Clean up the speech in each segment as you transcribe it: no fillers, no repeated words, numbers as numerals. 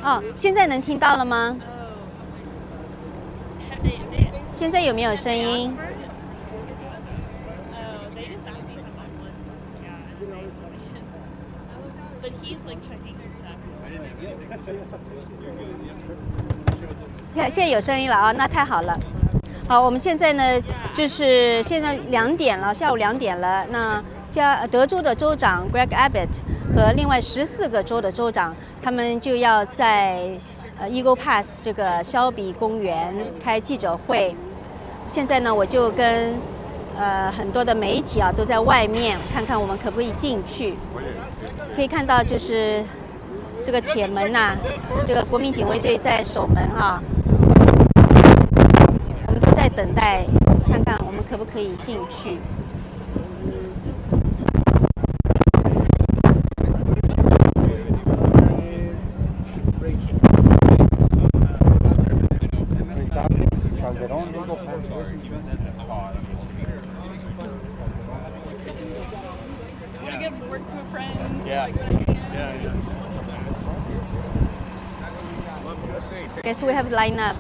哦，现在能听到了吗？现在有没有声音？现在有声音了啊，那太好了。好，我们现在呢，就是现在2点了，下午2点了。那德州的州长 Greg Abbott 和另外14个州的州长，他们就要在Eagle Pass 这个肖比公园开记者会。现在呢，我就跟很多的媒体啊都在外面，看看我们可不可以进去。可以看到就是这个铁门呐，这个国民警卫队在守门啊。我们都在等待，看看我们可不可以进去。Guess we have line up.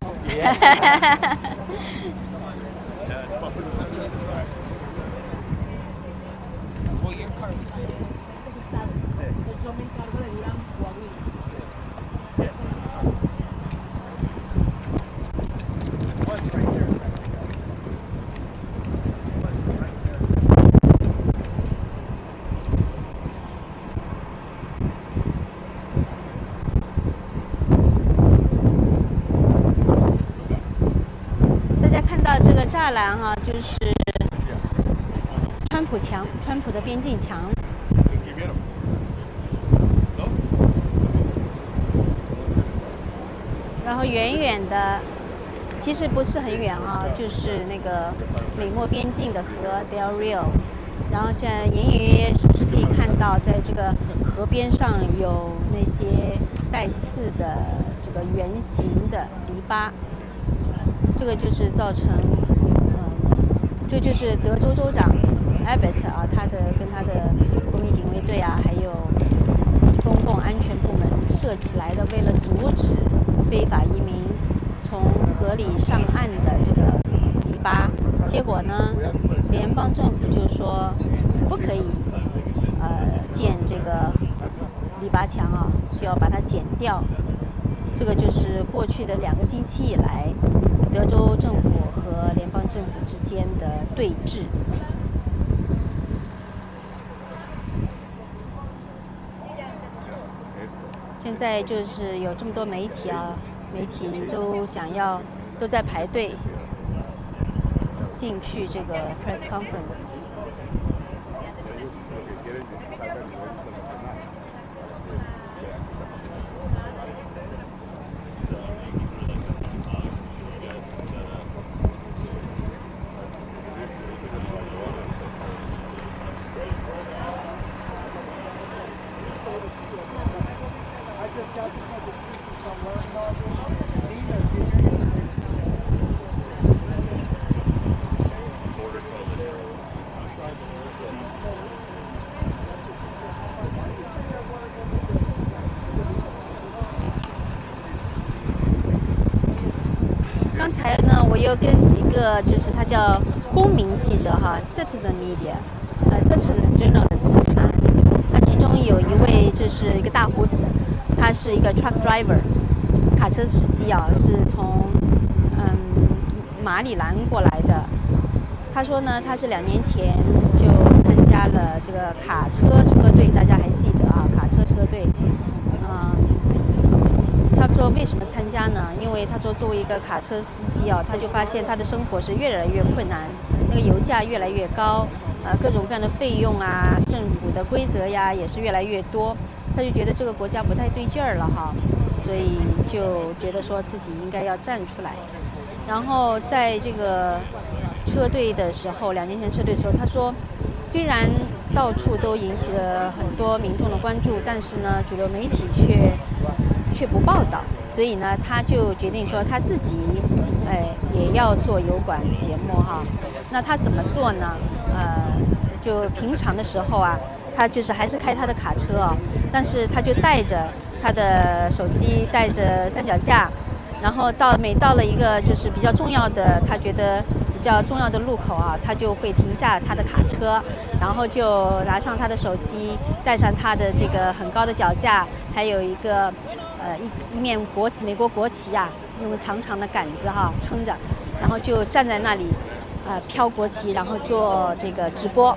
这个栅栏哈，就是川普墙，川普的边境墙。然后远远的，其实不是很远啊，就是那个美墨边境的河 Del Rio。然后现在隐隐约约是不是可以看到，在这个河边上有那些带刺的这个圆形的篱笆？这个就是造成，这就是德州州长 Abbott 啊，跟他的国民警卫队啊，还有公共安全部门设起来的，为了阻止非法移民从河里上岸的这个篱笆。结果呢，联邦政府就说不可以建这个篱笆墙啊，就要把它剪掉。这个就是过去的2个星期以来，德州政府和联邦政府之间的对峙。现在就是有这么多媒体啊，媒体都在排队进去这个 press conference。刚才呢，我又跟几个就是他叫公民记者哈 ，citizen media，citizen journalist 谈。他其中有一位就是一个大胡子，他是一个 truck driver， 卡车司机啊，是从马里兰过来的。他说呢，他是2年前就参加了这个卡车车队，大家还记得啊？卡车车队，他说为什么参加呢？因为他说作为一个卡车司机啊，他就发现他的生活是越来越困难，那个油价越来越高，各种各样的费用啊，政府的规则呀也是越来越多，他就觉得这个国家不太对劲儿了哈，所以就觉得说自己应该要站出来。然后在这个车队的时候，2年前车队的时候，他说虽然到处都引起了很多民众的关注，但是呢，主流媒体却不报道，所以呢，他就决定说他自己，也要做油管节目哈。那他怎么做呢？就平常的时候啊，他就是还是开他的卡车啊，但是他就带着他的手机，带着三脚架，然后每到了一个就是比较重要的，他觉得比较重要的路口啊，他就会停下他的卡车，然后就拿上他的手机，带上他的这个很高的脚架，还有一个一面美国国旗啊，用长长的杆子撑着，然后就站在那里飘国旗，然后做这个直播。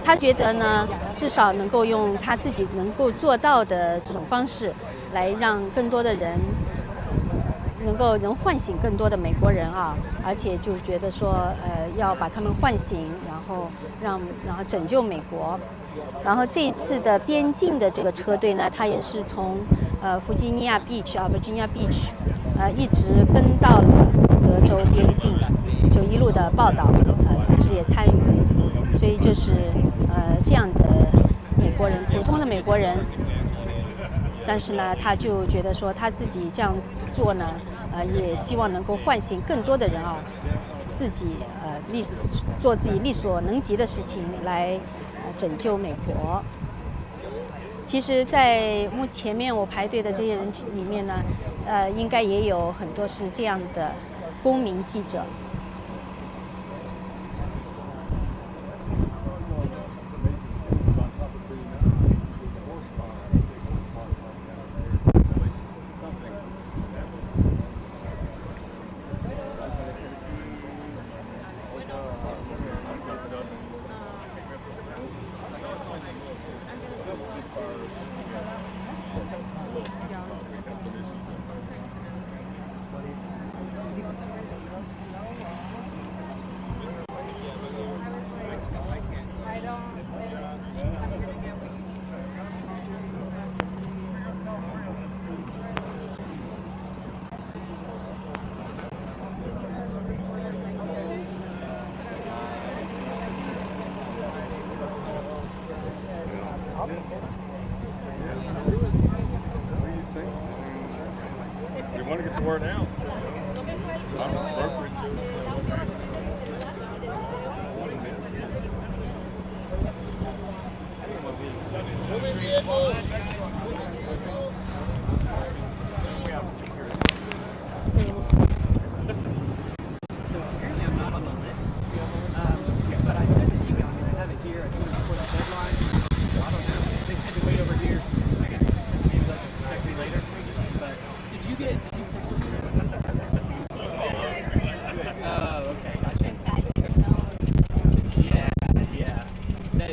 他觉得呢，至少能够用他自己能够做到的这种方式，来让更多的人能唤醒更多的美国人啊，而且就觉得说要把他们唤醒，然后拯救美国。然后这一次的边境的这个车队呢，他也是从弗吉尼亚 Virginia Beach 一直跟到了德州边境，就一路的报道，同时也参与，所以就是这样的美国人，普通的美国人，但是呢，他就觉得说他自己这样做呢，也希望能够唤醒更多的人啊，自己做自己力所能及的事情来拯救美国。其实，在前面我排队的这些人里面呢，应该也有很多是这样的公民记者。We want to get the word out. Honest brokerage.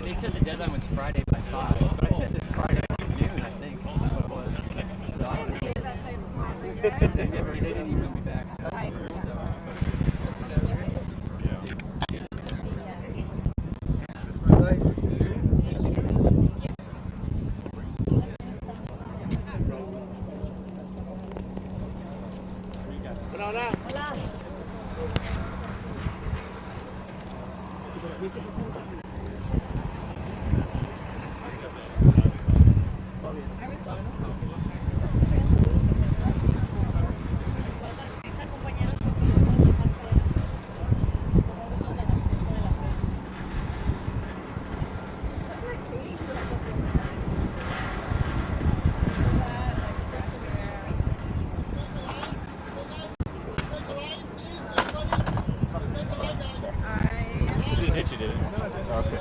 They said the deadline was Friday by 5, but I said this Friday afternoon, I think. So I don't know. They didn't even be back. Hola. Didn't hit you, did it? Okay.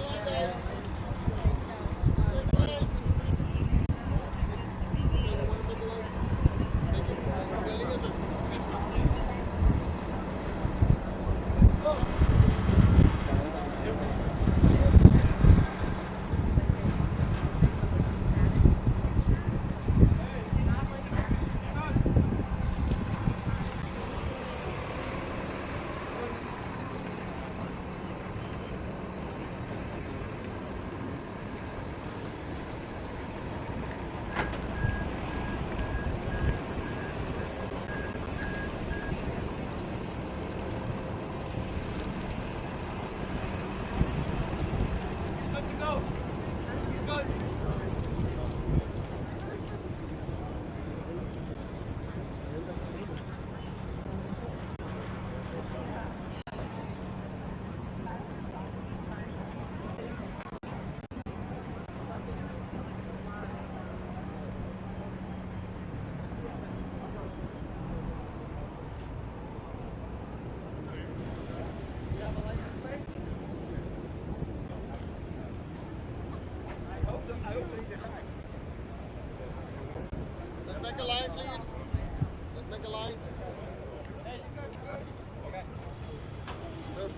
second line.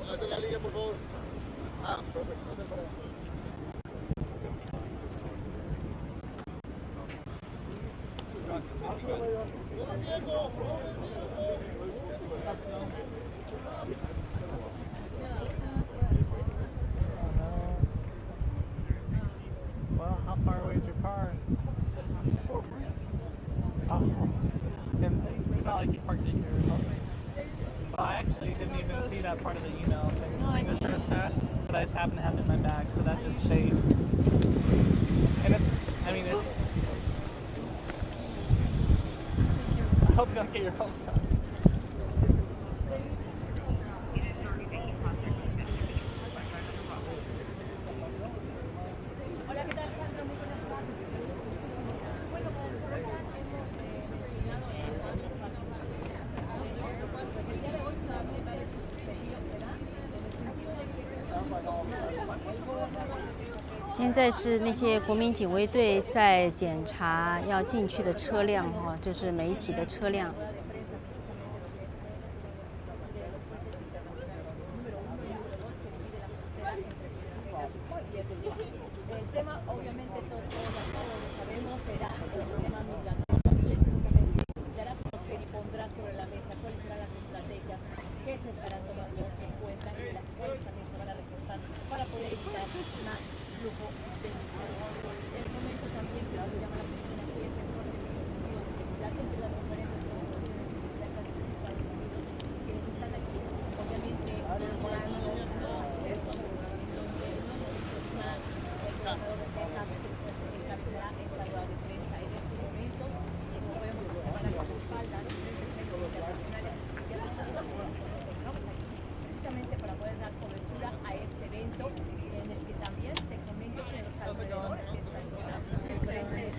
Hace la liga, por favor. Ah, perfecto. Well, how far away is your car? Oh. And it's not like you parked it here or something. Well, I actually didn't even see that part of the email thing. The trespass, but I just happened to have it in my bag, so that just saved. And it's, I mean, it's, I hope you don't get your hopes up. 现在是那些国民警卫队在检查要进去的车辆哈，就是媒体的车辆。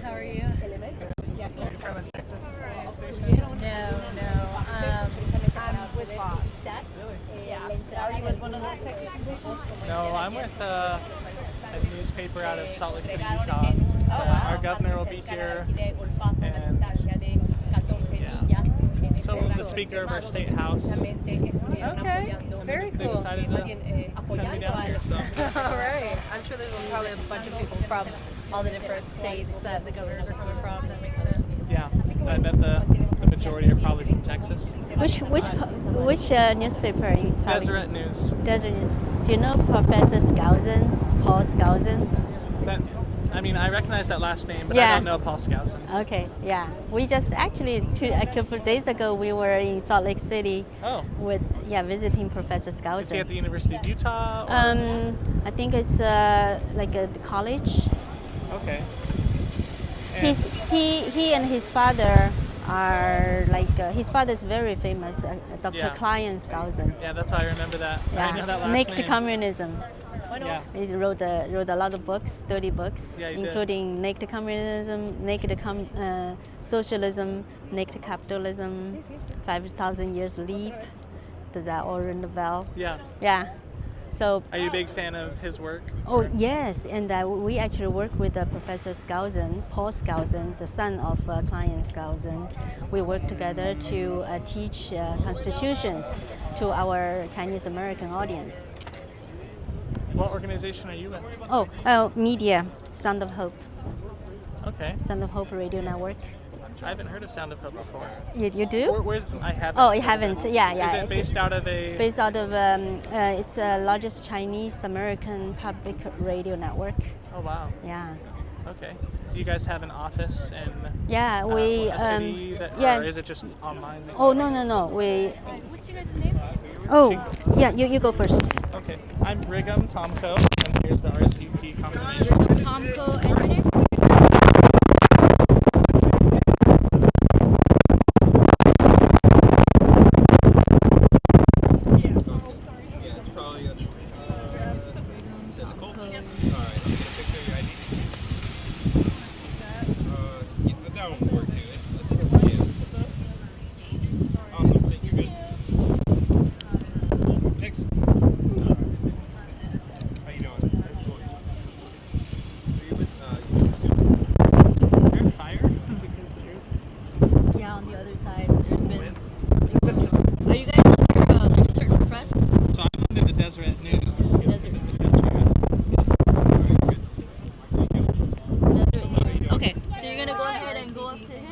How are you? From a Texas station? I'm with Fox. Really? Yeah. Are you with one of the Texas stations? No, I'm with a newspaper out of Salt Lake City, Utah. Our governor will be here, and yeah. So will the speaker of our state house. Okay, very They cool. decided to send me down here, so. All right. I'm sure there's probably a bunch of people from all the different states that the governors are coming from. That makes sense. Yeah, I bet the majority are probably from Texas. Which newspaper are you? Sorry. Deseret News. Deseret News. Do you know Professor Skousen, Paul Skousen? That, I mean, I recognize that last name, but I Yeah. don't know Paul Skousen. Okay, yeah. We just actually a couple of days ago we were in Salt Lake City Oh, visiting Professor is he Skousen. at the University of Utah? Or? I think it's like a college. Okay. And He and his father are like his father is very famous, Dr. Yeah. Klein Skousen. yeah, that's how I remember that. I know that last Naked name. Communism. Yeah. He wrote a lot of books, 30 books, Yeah, he did. including Naked Communism, Socialism, Naked Capitalism, 5,000 Years Leap. Does that all ring the bell? Yeah. Yeah. So. Are you a big fan of his work? Oh yes, and we actually work with Professor Skousen, Paul Skousen, the son of Klein Skousen. We work together to teach constitutions to our Chinese American audience. What organization are you with? Oh, media, Sound of Hope, Okay. Sound of Hope Radio Network. I haven't heard of Sound of Hope before. You do? Where's I haven't. Oh, you heard of haven't? it. Yeah, yeah. Is it It's based out of a? based out of it's the largest Chinese American public radio network. Oh wow. Yeah. Okay. Do you guys have an office in Yeah, we a city that, yeah. or is it just online? Maybe? Oh no. We. What's your guys' name? Oh, yeah. You go first. Okay. I'm Brigham Tomko, and here's the RSVP confirmation. Tomko and your name? Yeah, it's probably a. Is it Nicole? Alright, let me get a picture of your ID. Yeah, that one will work too. Yeah. Awesome, thank you, good. Next. How you doing? Are you with Are you guys under a certain press? So I'm under the Deseret News. Deseret News. Okay, so you're gonna go ahead and go up to him?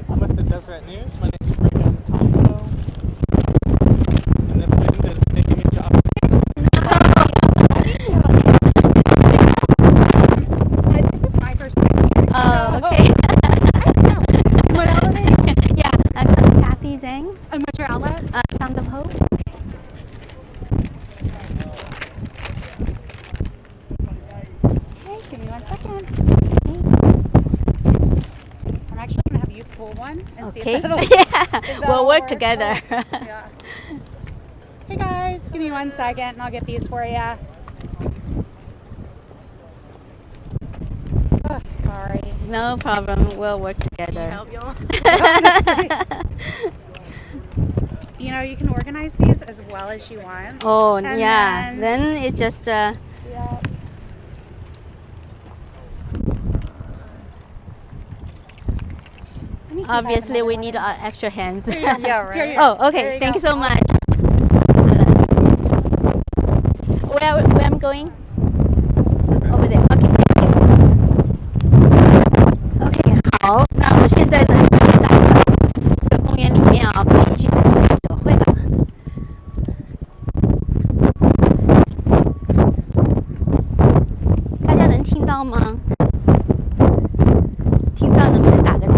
I'm with the Deseret News. My name is Brendan Tomko. And this wind is making me jump. This is my first time here. Oh, okay. What outlet? Yeah, I'm Kathy Zhang, And what's your outlet? Sound of Hope. Okay, give me 1 second. I'm actually going to have you pull one and see Okay. if that'll, Yeah, we'll work work. together. Yeah. Hey guys, give me 1 second and I'll get these for you. Oh, sorry. No problem. We'll work together. Help y'all. You know, you can organize these as well as you want. Oh, And yeah. Then it's just Yeah. Let me see if I have obviously another we one. need extra hands. Yeah, right. Here you go. Oh, okay. There Thank you go. so much. Where I'm going? Over there. Okay. OK， 好，那我现在呢来到这个公园里面啊，可以去参加记者会了。大家能听到吗？听到能不能打个字？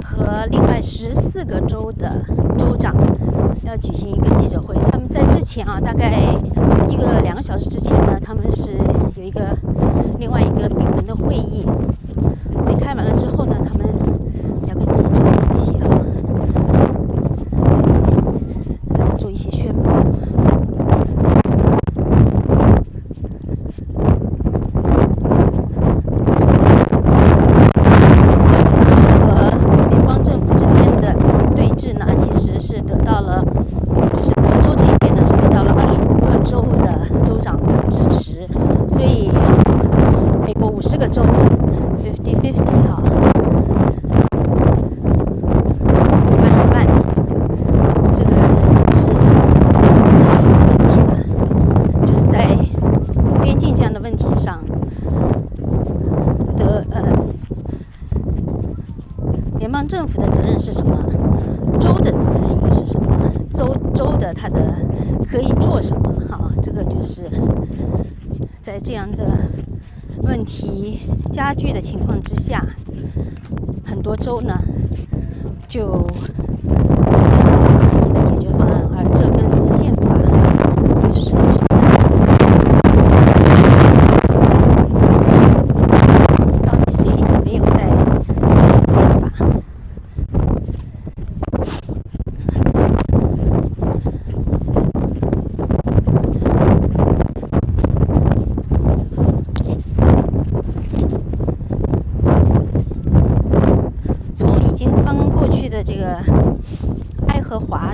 和另外14个州的州长要举行一个记者会。他们在之前啊，大概2个小时之前呢，他们是有另外一个闭门的会议。所以开完了之后呢，他们要跟记者一起来做一些宣布。联邦政府的责任是什么？州的责任又是什么？州的它的可以做什么？好，这个就是在这样的问题加剧的情况之下，很多州呢就在想自己的解决方案，而这跟宪法又是什么？到底谁没有在宪法？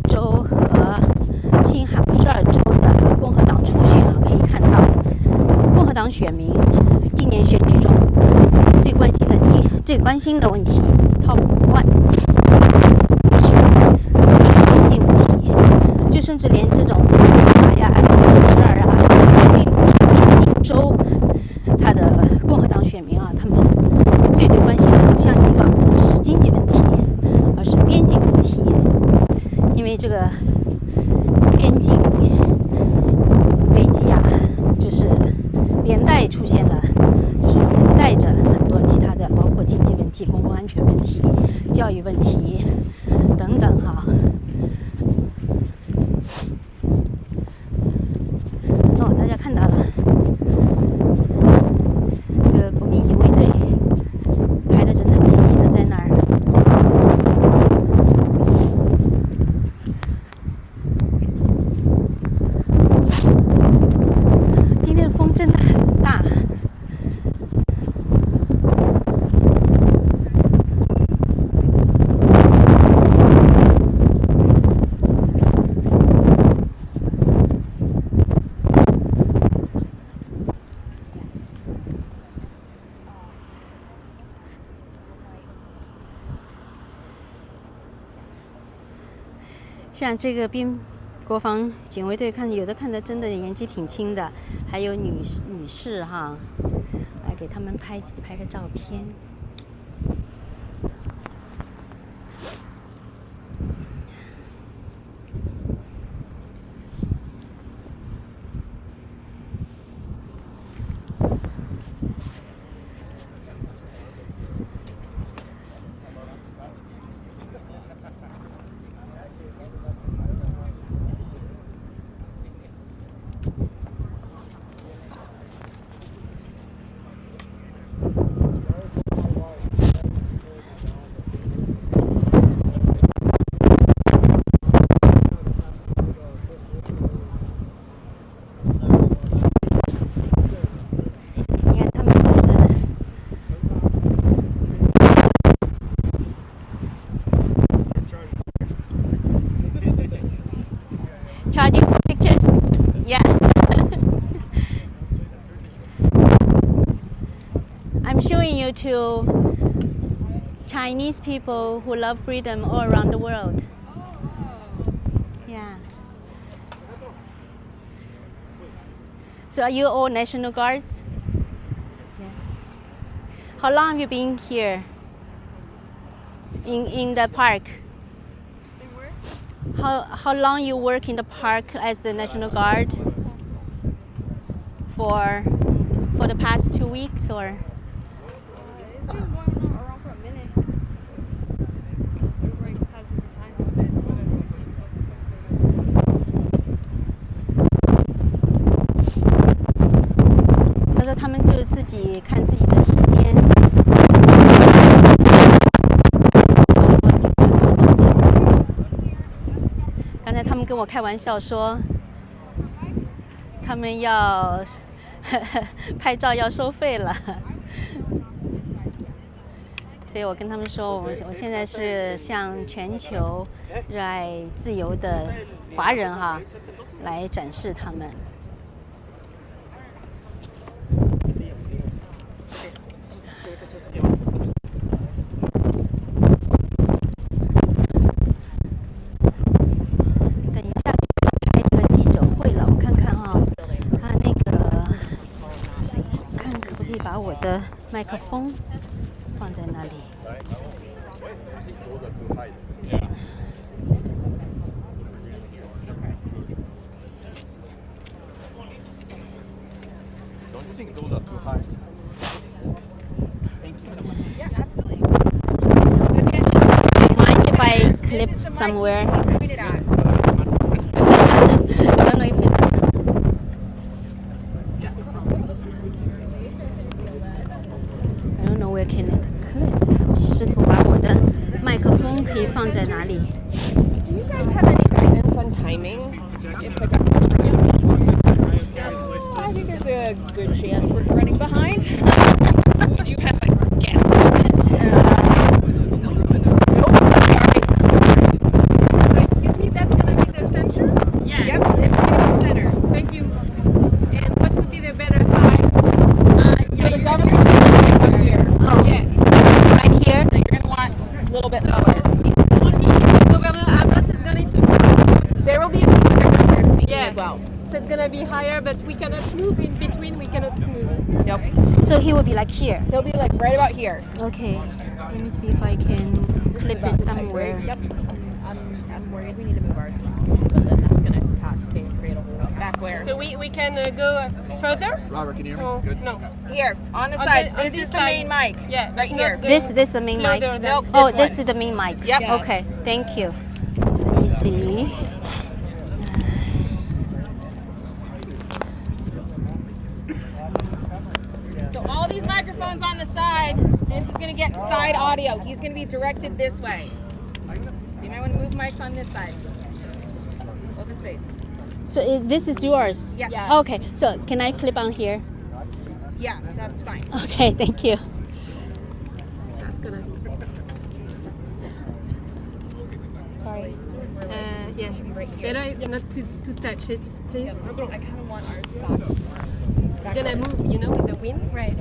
州和新罕布什尔州的共和党初选啊，可以看到共和党选民今年选举中最关心的问题 ，Top One 就是边境问题，就甚至连这种新罕布什尔啊，并不是边境州，它的共和党选民啊，他们最关心的不像以往的是经济问题，而是边境问题，因为这个边境危机啊，就是连带出现了，就是连带着很多其他的，包括经济问题、公共安全问题、教育问题等等哈。哦，大家看到了，这个国民警卫队排得整整齐齐的在那儿。今天的风真的很大。像这个国防警卫队有的看的真的年纪挺轻的，还有女士哈，来给他们拍个照片。Charging for pictures? Yeah. I'm showing you to Chinese people who love freedom all around the world. Yeah. So are you all National Guards? Yeah. How long have you been here? In the park? How long you work in the park as the National Guard? For the past 2 weeks or? It's been going around for a minute. Everybody has different times. 他说他们就自己看自己的时间。刚才他们跟我开玩笑说，他们要拍照要收费了，所以我跟他们说，我现在是向全球热爱自由的华人哈来展示他们。把我的麦克风放在那里。Don't you think those are too high? Thank you so much. Yeah, absolutely. Mind if I clip somewhere? Pointed at. I don't know if it's. I don't know where can it clip. 试图把我的麦克风可以放在哪里。Do you guys have any guidance on timing? If the I think there's a good chance we're running behind. Would you have a guess? Nope. Sorry. Excuse me, that's well. So it's gonna be higher, but we cannot move in between. We cannot move. Nope. So he will be like here. He'll be like right about here. Okay. Let me see if I can clip it somewhere. Yep. I'm worried we need to move ours, but then that's gonna cascade and create a hole. Back where? So we can go further. Robert, can you hear me? Oh, Good. no. Here, on the On side. the- on This this is the side. main mic. Yeah, right not here. go This is the main mic. further than- Nope. Oh, this this one. is the main mic. Yep. Okay. Thank you. Let me see. So all these microphones on the side, this is gonna get side audio. He's gonna be directed this way. So you might want to move mics on this side. Open space. So this is yours. Yes. Yes. Okay. So can I clip on here? Yeah, that's fine. Okay. Thank you. That's gonna be. Sorry. Yes. Right here. Better not to touch it, please. I kind of want ours back. It's gonna move, you know, with the wind. Right.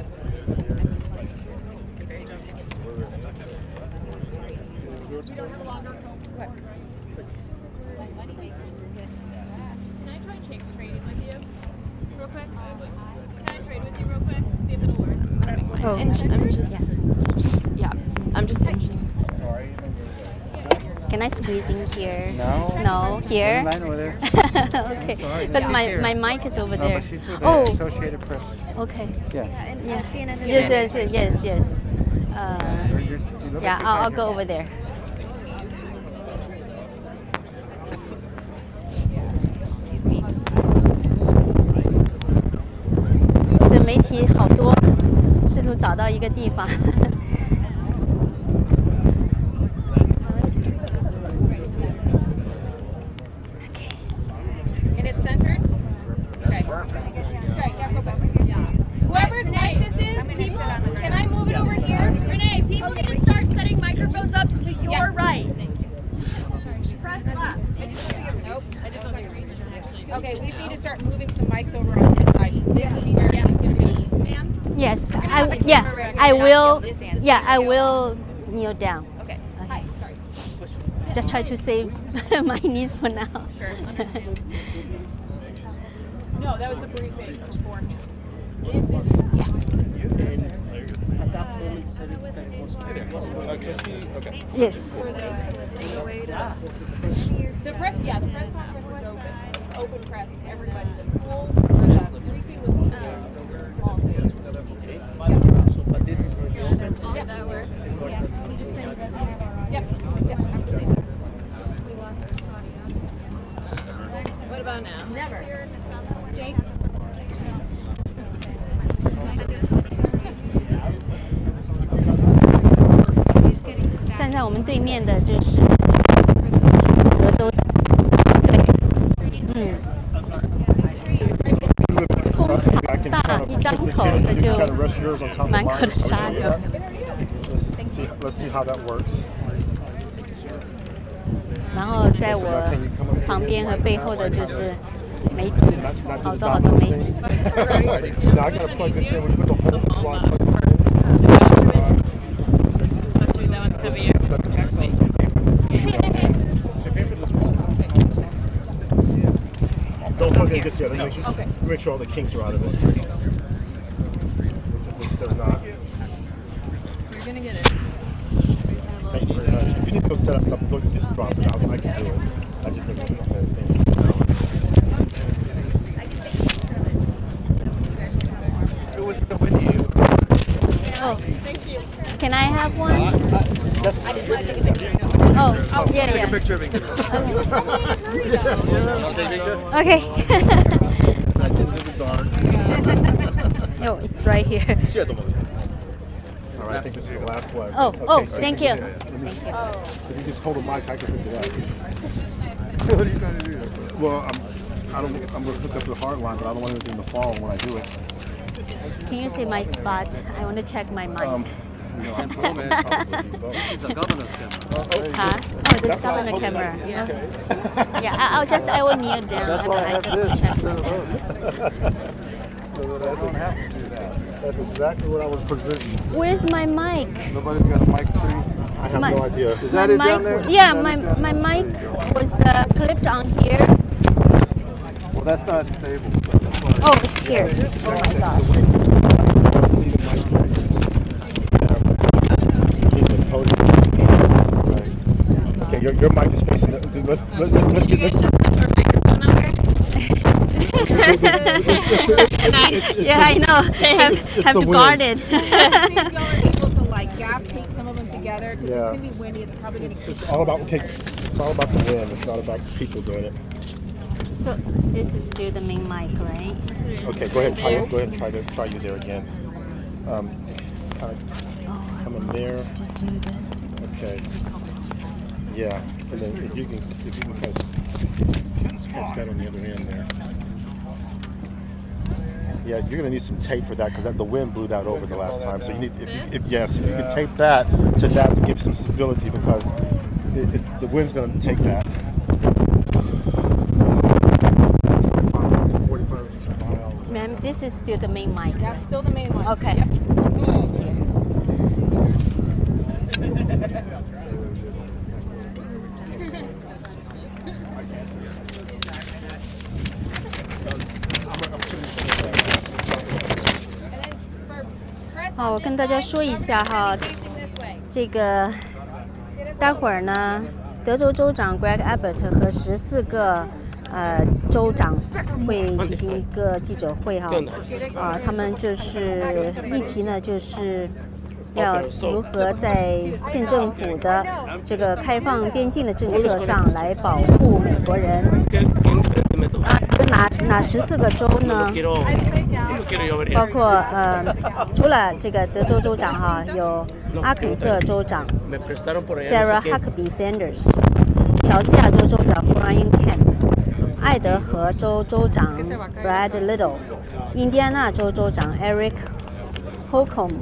Can I try trading with you real quick? Can I trade with you real quick? See if it'll work. Oh. I'm just Can I squeeze in here? No. No. Here. Line over there. Okay. But my mic is over No, there. but she's with the Oh. Associated Press. Okay. Yeah. Yes. Yes. Yeah. I'll go over there. 这媒体好多，试图找到一个地方。And it's centered? Okay. Sorry, yeah, real quick. Whoever's mic this is, can I move it over here? Renee, people need to start setting microphones up to your right. Press left. Nope. Okay, we just need to start moving some mics over on this side. This is where he's going to be. Yes. I will. Yeah. I will kneel down. Okay. Hi. Sorry. Just try to save my knees for now. No, that was the briefing beforehand. This is, yeah. Okay. Yes. The press conference is open. It's open press. It's everybody. The whole briefing was small space. But this is where you open. Does that work? Yep, absolutely. What about now? Never. Jake? 站在我们对面的就是德州的，对，空好大，一张口的就满口的沙子。 Let's see how that works. 然后在我旁边和背后的就是媒体，好多媒体。 Now I gotta plug this in. When you put the whole squad plug this in. That one's heavier. The text on they pay for this wall. Don't plug in just yet. Let me make sure all the kinks are out of it. Which they're not. You're gonna get it. Thank you very much. If you need to go set up something, go just drop it out. I can do it. I just think the whole thing. It was the windy. Oh, can I have one? Oh, yeah, Take a yeah. picture of it. Okay. I did it in the dark. Oh, it's right here. All right, I think this is the last one. Oh, Okay, oh, so thank you you. can get it. If you just hold the mic, I can hook it up. What are you going to do? Well, I'm going to hook up the hard line, but I don't want anything to fall when I do it. Can you see my spot? I want to check my mic. You know, This is a governor's camera. Huh? Oh, this governor camera. Yeah, I will kneel down. I just want to check. That's exactly what I was presenting. Where's my mic? Nobody's got a mic for you. I have no idea. Is that it down there? Yeah, my mic was clipped on here. Well, that's not stable. Oh, it's here. Oh my gosh. Okay, your mic is facing the. Let's get. Yeah, I know. They have to guard it. Able to like gap tape some of them together. Yeah. It's gonna be windy. It's probably gonna keep. It's all about It's all about the wind. It's not about people doing it. So this is still the main mic, right? Okay, go ahead and try it. Go ahead and try you there again. Kind of come in there. To do this. Okay. Yeah, and then if you can catch that on the other end there. Yeah, you're gonna need some tape for that because the wind blew that over the last time. So you need, if you can tape that to give some stability because the wind's gonna take that. Ma'am, this is still the main mic. That's still the main one. Okay. Yep. It's here. 好，我跟大家说一下哈，这个待会儿呢，德州州长 Greg Abbott 和14个州长会举行一个记者会哈，他们就是议题呢就是要如何在县政府的这个开放边境的政策上来保护美国人。哪14个州呢？包括除了这个德州州长哈，有阿肯色州长 Sarah Huckabee Sanders， 乔治亚州州长 Brian Kemp， 爱德荷州州长 Brad Little， 印第安纳州州长 Eric Holcomb，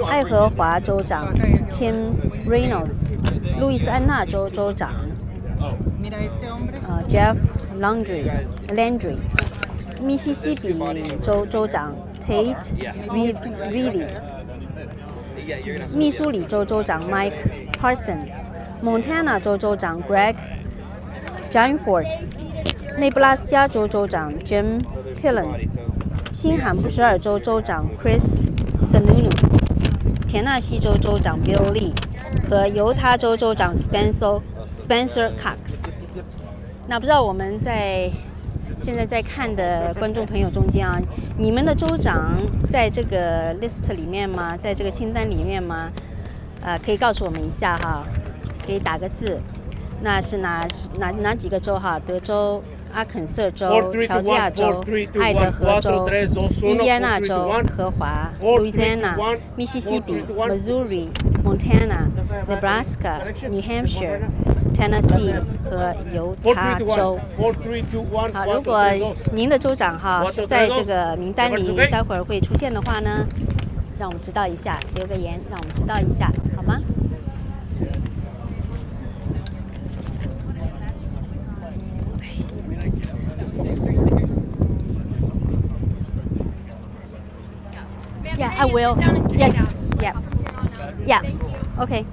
爱荷华州长 Kim Reynolds， 路易斯安那州州长Jeff Landry， 密西西比州州长 Tate Reeves， 密苏里州州长 Mike Parson， Montana 州州长 Greg Gianforte， 内布拉斯加州州长 Jim Pillen， 新罕布什尔州州长 Chris Sununu， 田纳西州州长 Bill Lee 和犹他州州长 Spencer Cox。那不知道我们现在在看的观众朋友中间啊，你们的州长在这个 list 里面吗？在这个清单里面吗？可以告诉我们一下哈，可以打个字。那是哪几个州哈？德州、阿肯色州、乔治亚州、爱德荷州、印第安纳州、荷华、路易斯安那、密西西比、Missouri、Montana、Nebraska、New Hampshire、Tennessee 和犹他州。好，如果您的州长哈是在这个名单里，待会儿会出现的话呢，让我们知道一下，留个言，让我们知道一下，好吗？Yeah, I will. Yes. Yeah. Yeah. Okay.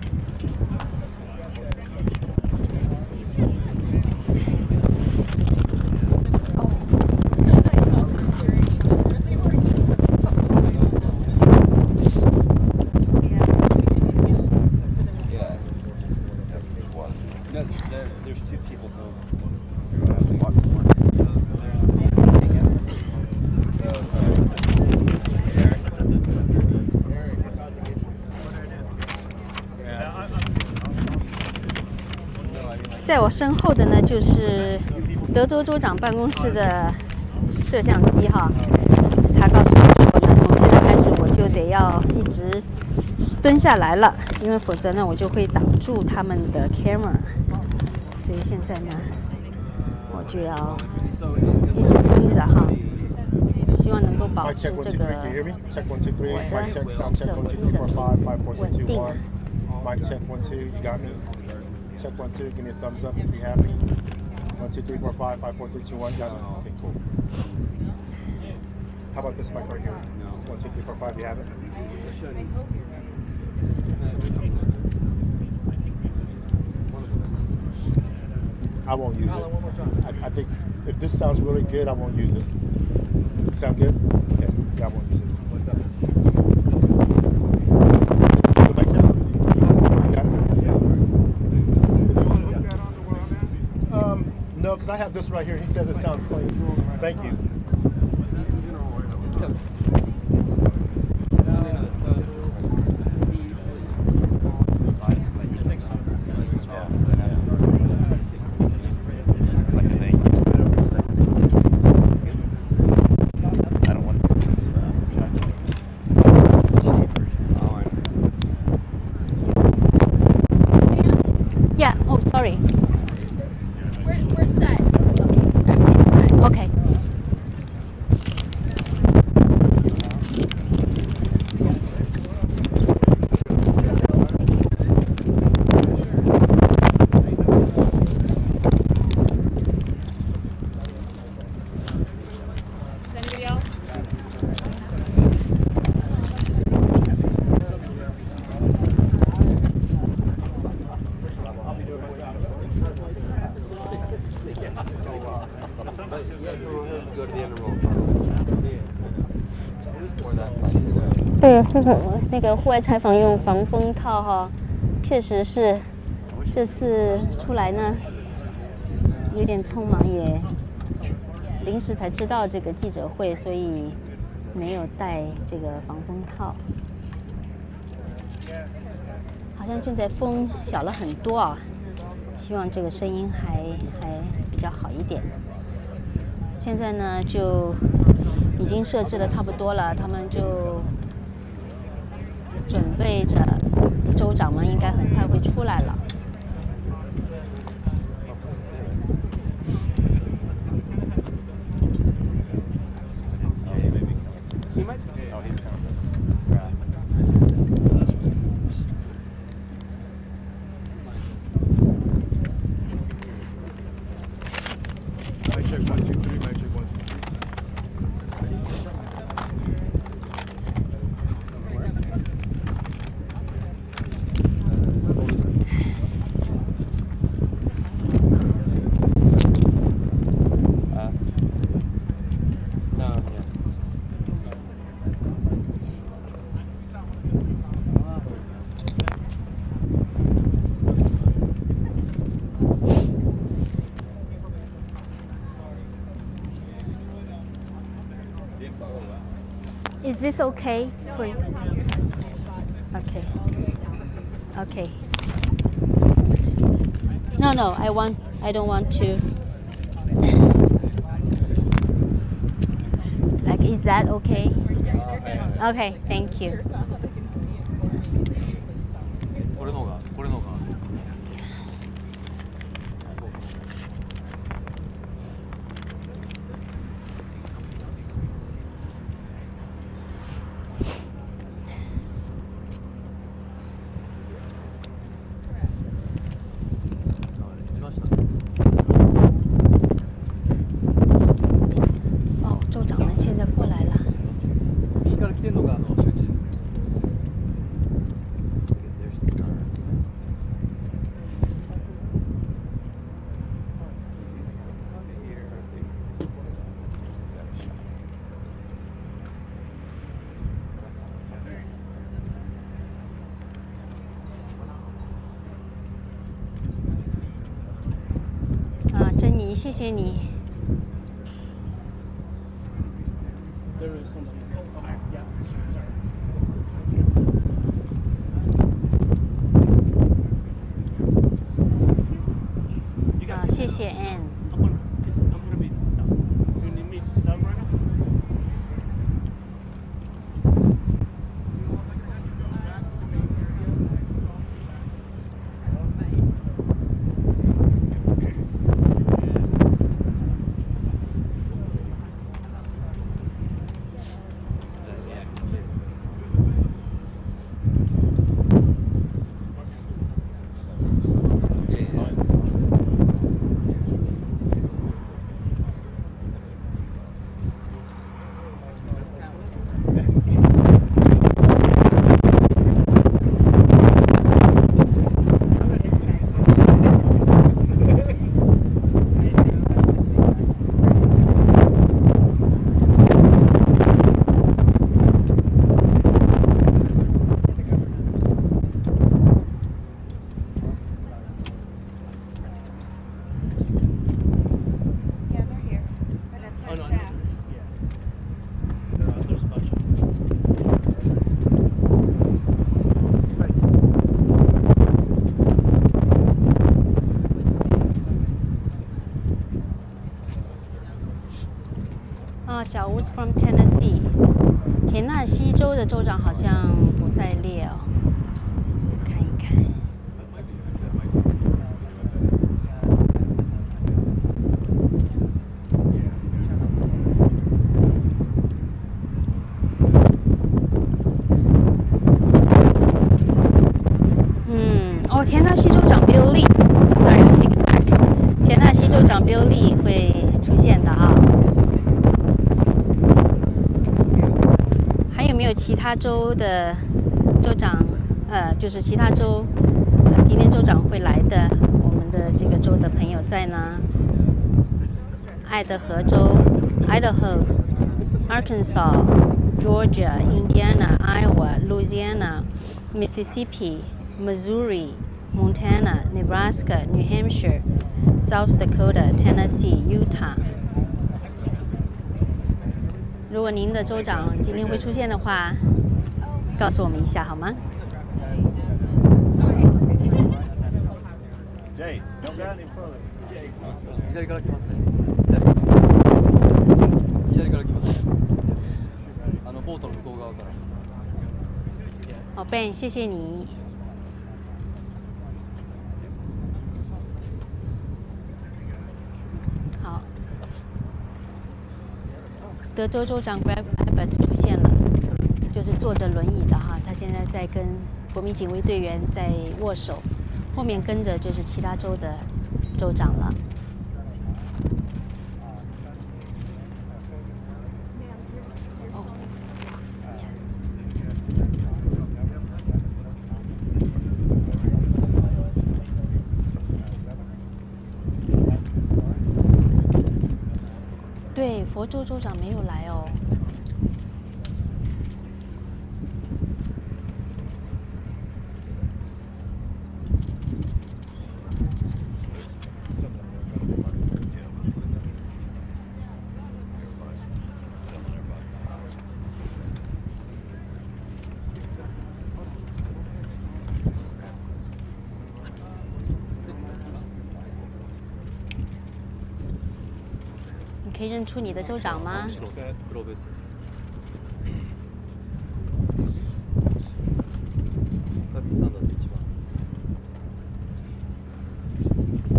There's two people, so. 在我身后的呢，就是德州州长办公室的摄像机哈。他告诉我说呢，从现在开始我就得要一直蹲下来了，因为否则呢我就会挡住他们的 camera。所以现在呢，我就要一直蹲着哈，希望能够保持这个我的手机的稳定。Mic check 1 2, you got me. Check 1 2, give me a thumbs up if you have me. 1 2 3 4 5 5 4 3 2 1, got me. Okay, cool. How about this mic right here? 1 2 3 4 5, you have it? I won't use it. I think if this sounds really good, I won't use it. Sound good? Okay. Yeah, I won't use it. Go back to no, because I have this right here. He says it sounds clean. Thank you. Yeah. Oh, sorry. We're set. Okay. Anybody else? Go to the end roll. 对，那个户外采访用防风套哈，确实是这次出来呢有点匆忙，也临时才知道这个记者会，所以没有带这个防风套。好像现在风小了很多啊，希望这个声音还比较好一点。现在呢就已经设置的差不多了，他们就准备着，州长们应该很快会出来了。Mic check 1 2 3. Mic check 1 2 Is this okay for you? Okay. Okay. No, I don't want to. Like, is that okay? Okay, thank you. これのが。哦，州长们现在过来了。右から来てんのが周知。啊，珍妮，谢谢你。啊，谢谢 Ann。小吴 is from Tennessee， 田纳西州的州长好像不在列哦，看一看。田纳西州长 Bill Lee，sorry I take it back， 田纳西州长 Bill Lee 会出现的哈。还有没有其他州的州长？就是其他州，今天州长会来的，我们的这个州的朋友在呢。爱德荷州 ，Idaho、Arkansas、Georgia、Indiana、Iowa、Louisiana、Mississippi、Montana、Nebraska、New Hampshire、South Dakota、Tennessee、Utah。如果您的州长今天会出现的话，告诉我们一下好吗？Jay, don't go any further. Jay, 左から来ますね。左から来ます。ボートの向こう側から。好 ，Ben， 谢谢你。好，德州州长 Greg Abbott 出现了，就是坐着轮椅的哈，他现在在跟国民警卫队员在握手，后面跟着就是其他州的州长了。对，佛州州长没有来哦。可以认出你的州长吗？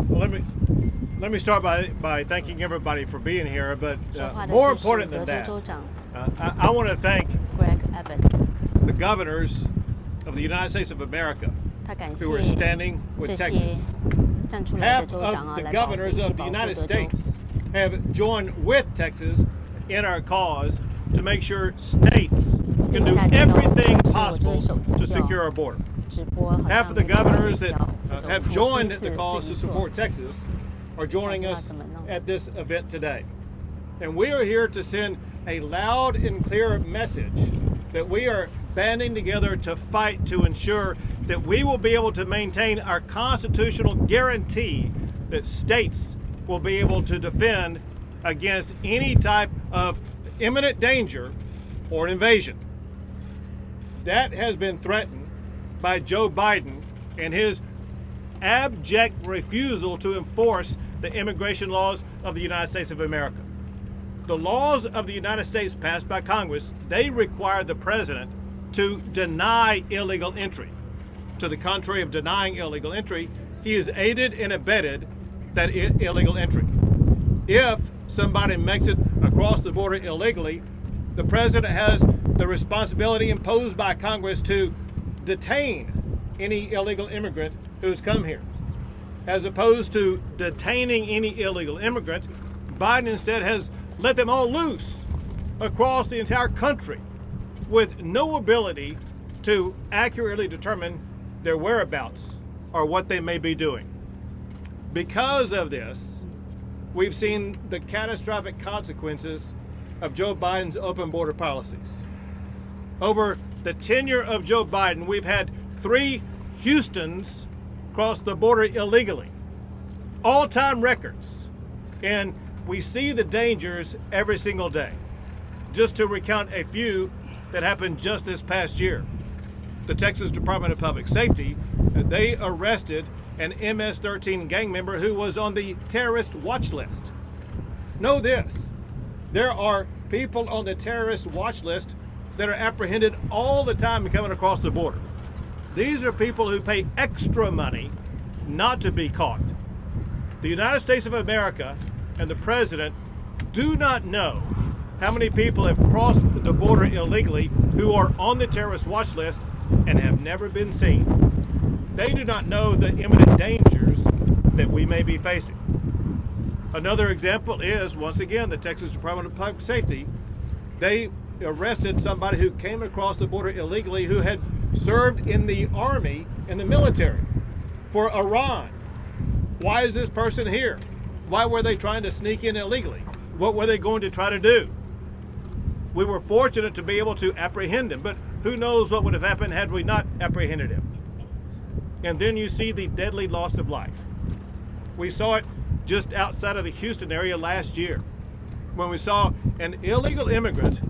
Well, let me start by thanking everybody for being here, but more important than that, I want to thank Greg Abbott, the governors of the United States of America who are standing with Texas. Half of the governors of the United States have joined with Texas in our cause to make sure states can do everything possible to secure our border. Half of the governors that have joined the cause to support Texas are joining us at this event today. And we are here to send a loud and clear message that we are banding together to fight to ensure that we will be able to maintain our constitutional guarantee that states will be able to defend against any type of imminent danger or invasion. That has been threatened by Joe Biden and his abject refusal to enforce the immigration laws of the United States of America. The laws of the United States passed by Congress, they require the president to deny illegal entry. To the contrary of denying illegal entry, he has aided and abetted that illegal entry. If somebody makes it across the border illegally, the president has the responsibility imposed by Congress to detain any illegal immigrant who's come here. As opposed to detaining any illegal immigrant, Biden instead has let them all loose across the entire country with no ability to accurately determine their whereabouts or what they may be doing. Because of this, we've seen the catastrophic consequences of Joe Biden's open border policies. Over the tenure of Joe Biden, we've had 3 Houstons cross the border illegally. All-time records. And we see the dangers every single day. Just to recount a few that happened just this past year. The Texas Department of Public Safety, they arrested an MS-13 gang member who was on the terrorist watch list. Know this, there are people on the terrorist watch list that are apprehended all the time coming across the border. These are people who pay extra money not to be caught. The United States of America and the president do not know how many people have crossed the border illegally who are on the terrorist watch list and have never been seen. They do not know the imminent dangers that we may be facing. Another example is, once again, the Texas Department of Public Safety. They arrested somebody who came across the border illegally who had served in the army, in the military, for Iran. Why is this person here? Why were they trying to sneak in illegally? What were they going to try to do? We were fortunate to be able to apprehend him, but who knows what would have happened had we not apprehended him. And then you see the deadly loss of life. We saw it just outside of the Houston area last year when we saw an illegal immigrant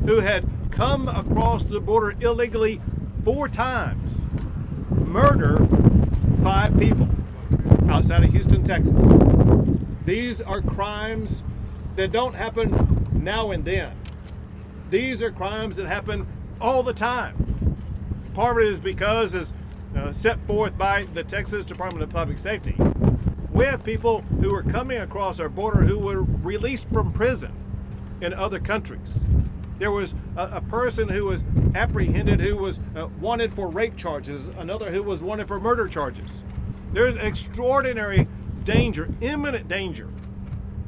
who had come across the border illegally 4 times murder 5 people outside of Houston, Texas. These are crimes that don't happen now and then. These are crimes that happen all the time. Part of it is because, as set forth by the Texas Department of Public Safety, we have people who are coming across our border who were released from prison in other countries. There was a person who was apprehended who was wanted for rape charges, another who was wanted for murder charges. There's extraordinary danger, imminent danger,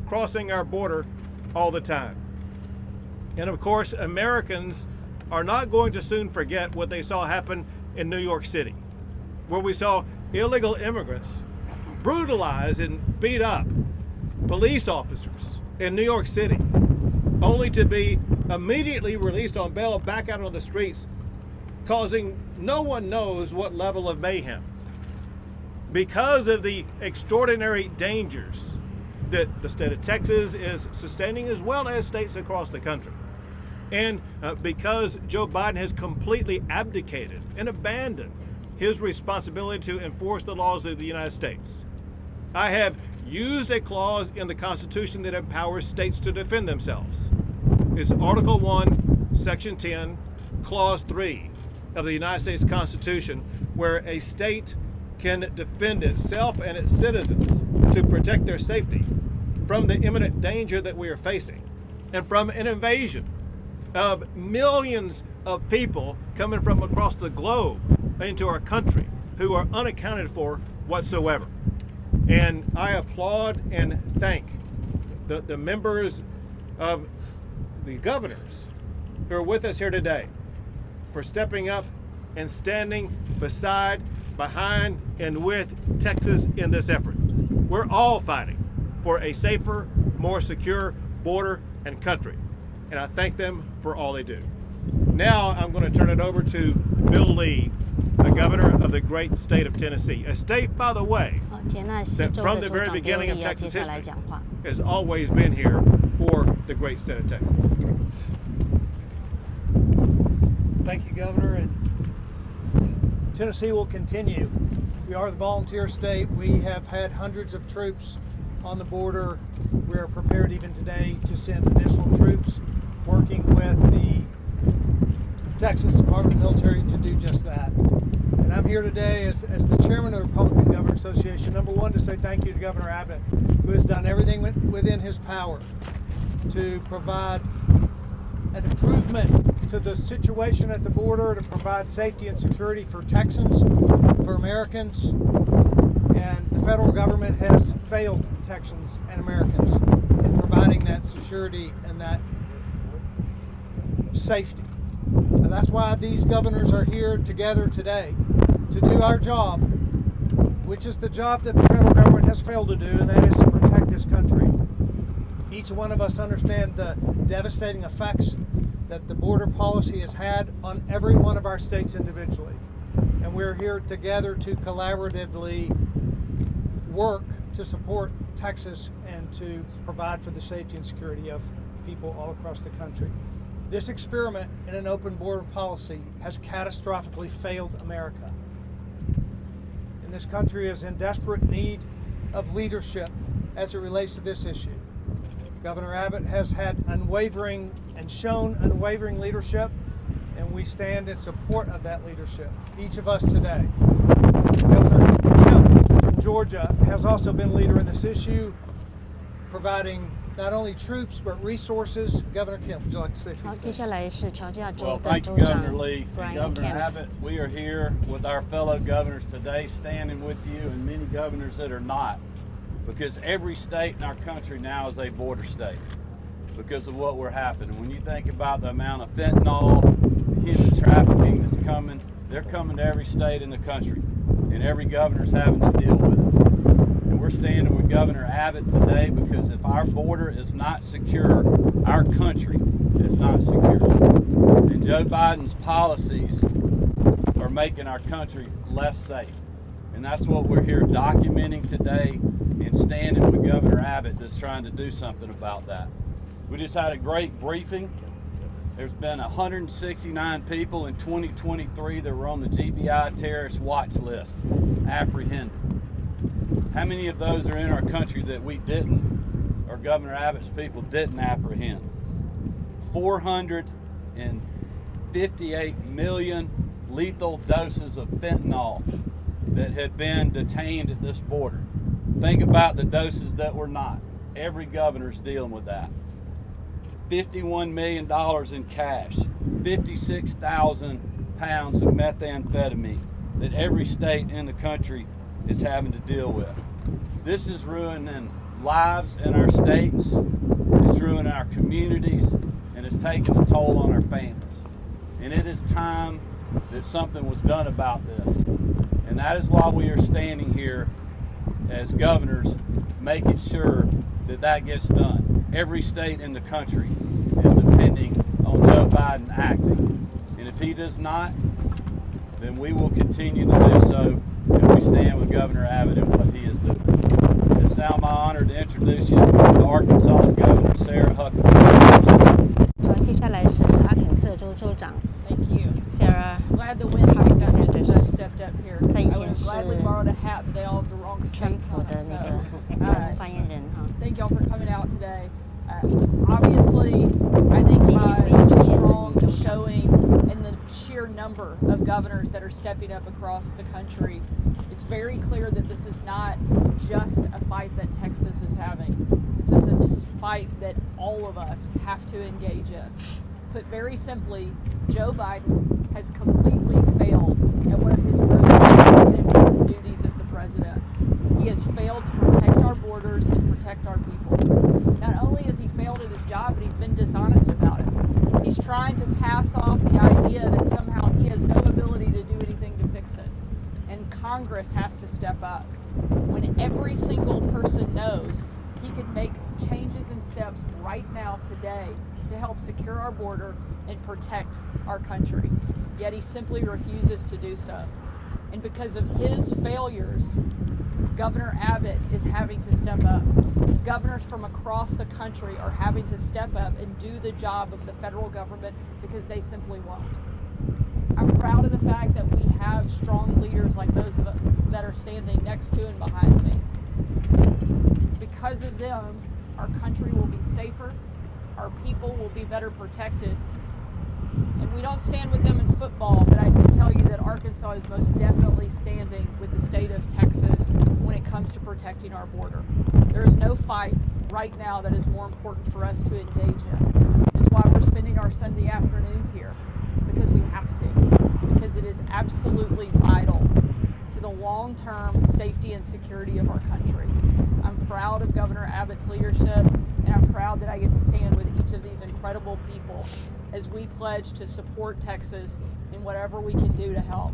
crossing our border all the time. And of course, Americans are not going to soon forget what they saw happen in New York City, where we saw illegal immigrants brutalize and beat up police officers in New York City, only to be immediately released on bail back out on the streets, causing no one knows what level of mayhem. Because of the extraordinary dangers that the state of Texas is sustaining, as well as states across the country. And because Joe Biden has completely abdicated and abandoned his responsibility to enforce the laws of the United States. I have used a clause in the Constitution that empowers states to defend themselves. It's Article 1, Section 10, Clause 3 of the United States Constitution, where a state can defend itself and its citizens to protect their safety from the imminent danger that we are facing and from an invasion of millions of people coming from across the globe into our country who are unaccounted for whatsoever. And I applaud and thank the members of the governors who are with us here today for stepping up and standing beside, behind, and with Texas in this effort. We're all fighting for a safer, more secure border and country. And I thank them for all they do. Now I'm going to turn it over to Bill Lee, the governor of the great state of Tennessee, a state, by the way, that from the very beginning of Texas history has always been here for the great state of Texas. Thank you, Governor, and Tennessee will continue. We are the volunteer state. We have had hundreds of troops on the border. We are prepared even today to send additional troops, working with the Texas Department of Military to do just that. And I'm here today as the chairman of the Republican Governors Association, number one, to say thank you to Governor Abbott, who has done everything within his power to provide an improvement to the situation at the border, to provide safety and security for Texans, for Americans. And the federal government has failed Texans and Americans in providing that security and that safety. And that's why these governors are here together today to do our job, which is the job that the federal government has failed to do, and that is to protect this country. Each one of us understand the devastating effects that the border policy has had on every one of our states individually. And we're here together to collaboratively work to support Texas and to provide for the safety and security of people all across the country. This experiment in an open border policy has catastrophically failed America. And this country is in desperate need of leadership as it relates to this issue. Governor Abbott has had unwavering and shown unwavering leadership, and we stand in support of that leadership, each of us today. Governor Kemp from Georgia has also been a leader in this issue, providing not only troops but resources. Governor Kemp, would you like to say a few things? Well, thank you, Governor Lee and Governor Abbott. We are here with our fellow governors today, standing with you and many governors that are not, because every state in our country now is a border state because of what we're happening. When you think about the amount of fentanyl, human trafficking that's coming, they're coming to every state in the country, and every governor's having to deal with it. And we're standing with Governor Abbott today because if our border is not secure, our country is not secure. And Joe Biden's policies are making our country less safe. And that's what we're here documenting today and standing with Governor Abbott that's trying to do something about that. We just had a great briefing. There's been 169 people in 2023 that were on the GBI terrorist watch list, apprehended. How many of those are in our country that we didn't, or Governor Abbott's people didn't apprehend? 458 million lethal doses of fentanyl that had been detained at this border. Think about the doses that were not. Every governor's dealing with that. $51 million in cash, 56,000 pounds of methamphetamine that every state in the country is having to deal with. This is ruining lives in our states, it's ruining our communities, and it's taking a toll on our families. And it is time that something was done about this. And that is why we are standing here as governors, making sure that that gets done. Every state in the country is depending on Joe Biden acting. And if he does not, then we will continue to do so, and we stand with Governor Abbott in what he is doing. It's now my honor to introduce you to Arkansas's Governor, Sarah Huckabee. 接下来是阿肯色州州长 Thank you. Sarah Glad the wind picked up just as I stepped up here. 她 I 以 would 前 have 是 gladly borrowed a hat, but they all have the wrong 川 states 普 on 的 them. 那 So, 个发言人哈。 thank y'all for coming out today. Obviously, I think by the strong showing and the sheer number of governors that are stepping up across the country, it's very clear that this is not just a fight that Texas is having. This is a fight that all of us have to engage in. Put very simply, Joe Biden has completely failed at one of his most important duties as the president. He has failed to protect our borders and protect our people. Not only has he failed at his job, but he's been dishonest about it. He's trying to pass off the idea that somehow he has no ability to do anything to fix it. And Congress has to step up. When every single person knows he could make changes and steps right now today to help secure our border and protect our country. Yet he simply refuses to do so. And because of his failures, Governor Abbott is having to step up. Governors from across the country are having to step up and do the job of the federal government because they simply won't. I'm proud of the fact that we have strong leaders like those of us that are standing next to and behind me. Because of them, our country will be safer, our people will be better protected. And we don't stand with them in football, but I can tell you that Arkansas is most definitely standing with the state of Texas when it comes to protecting our border. There is no fight right now that is more important for us to engage in. It's why we're spending our Sunday afternoons here, because we have to, because it is absolutely vital to the long-term safety and security of our country. I'm proud of Governor Abbott's leadership, and I'm proud that I get to stand with each of these incredible people as we pledge to support Texas in whatever we can do to help.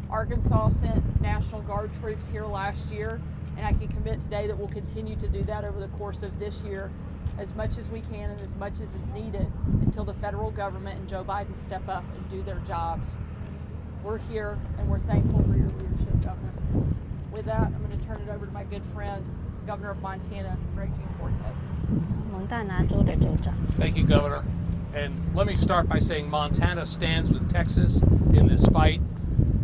Arkansas sent National Guard troops here last year, and I can commit today that we'll continue to do that over the course of this year as much as we can and as much as is needed until the federal government and Joe Biden step up and do their jobs. We're here, and we're thankful for your leadership, Governor. With that, I'm going to turn it over to my good friend, Governor of Montana, Greg Gianforte. 蒙大拿州的州长。 Thank you, Governor. And let me start by saying Montana stands with Texas in this fight.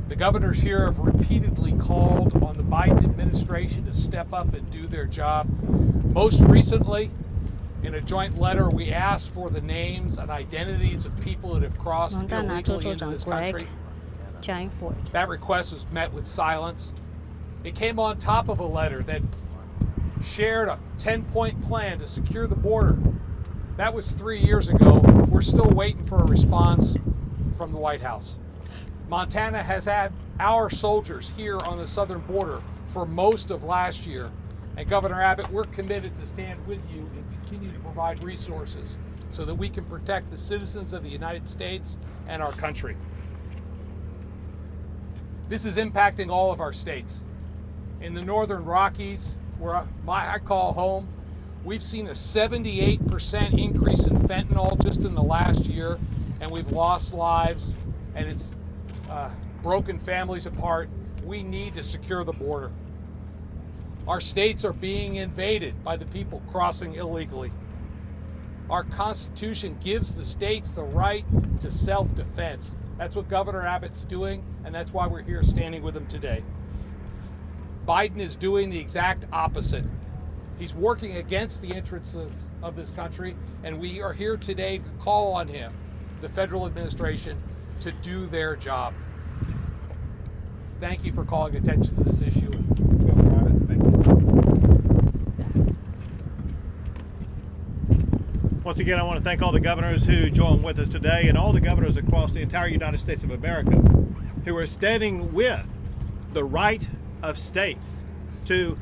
The governors here have repeatedly called on the Biden administration to step up and do their job. Most recently, In a joint letter, we asked for the names and identities of people that have crossed illegally into this country. That request was met with silence. It came on top of a letter that shared a 10-point plan to secure the border. That was 3 years ago. We're still waiting for a response from the White House. Montana has had our soldiers here on the southern border for most of last year. And Governor Abbott, we're committed to stand with you and continue to provide resources so that we can protect the citizens of the United States and our country. This is impacting all of our states. In the Northern Rockies, where I call home, we've seen a 78% increase in fentanyl just in the last year, and we've lost lives, and it's broken families apart. We need to secure the border. Our states are being invaded by the people crossing illegally. Our Constitution gives the states the right to self-defense. That's what Governor Abbott's doing, and that's why we're here standing with him today. Biden is doing the exact opposite. He's working against the interests of this country, and we are here today to call on him, the federal administration, to do their job. Thank you for calling attention to this issue. Governor Abbott, thank you. Once again, I want to thank all the governors who joined with us today and all the governors across the entire United States of America who are standing with the right of states to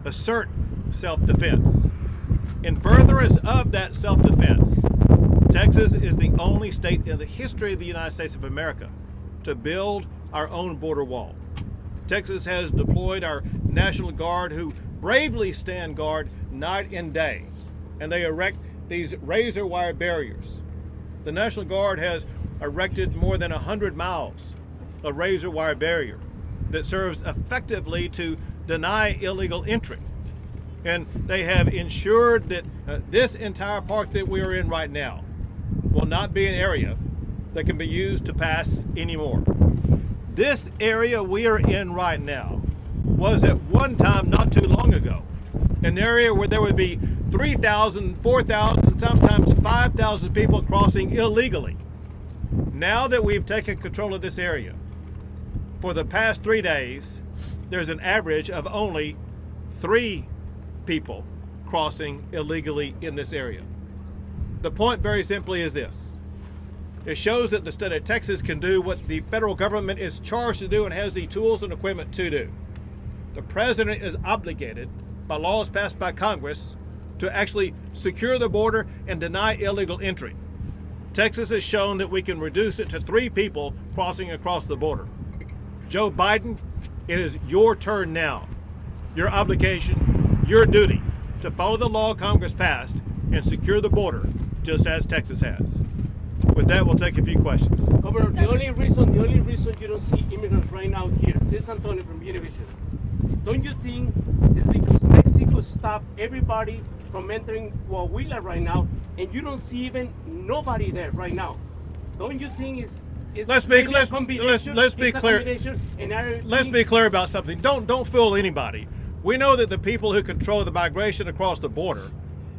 assert self-defense. In furtherance of that self-defense, Texas is the only state in the history of the United States of America to build our own border wall. Texas has deployed our National Guard who bravely stand guard night and day, and they erect these razor wire barriers. The National Guard has erected more than 100 miles of razor wire barrier that serves effectively to deny illegal entry. And they have ensured that this entire park that we are in right now will not be an area that can be used to pass anymore. This area we are in right now was at one time, not too long ago, an area where there would be 3,000, 4,000, sometimes 5,000 people crossing illegally. Now that we've taken control of this area, for the past 3 days, there's an average of only 3 people crossing illegally in this area. The point very simply is this. It shows that the state of Texas can do what the federal government is charged to do and has the tools and equipment to do. The president is obligated by laws passed by Congress to actually secure the border and deny illegal entry. Texas has shown that we can reduce it to 3 people crossing across the border. Joe Biden, it is your turn now. Your obligation, your duty to follow the law Congress passed and secure the border just as Texas has. With that, we'll take a few questions. Governor, the only reason you don't see immigrants right now here, this is Antonio from Univision. Don't you think it's because Mexico stopped everybody from entering Coahuila right now, and you don't see even nobody there right now? Don't you think it's let's be clear about something. Don't fool anybody. We know that the people who control the migration across the border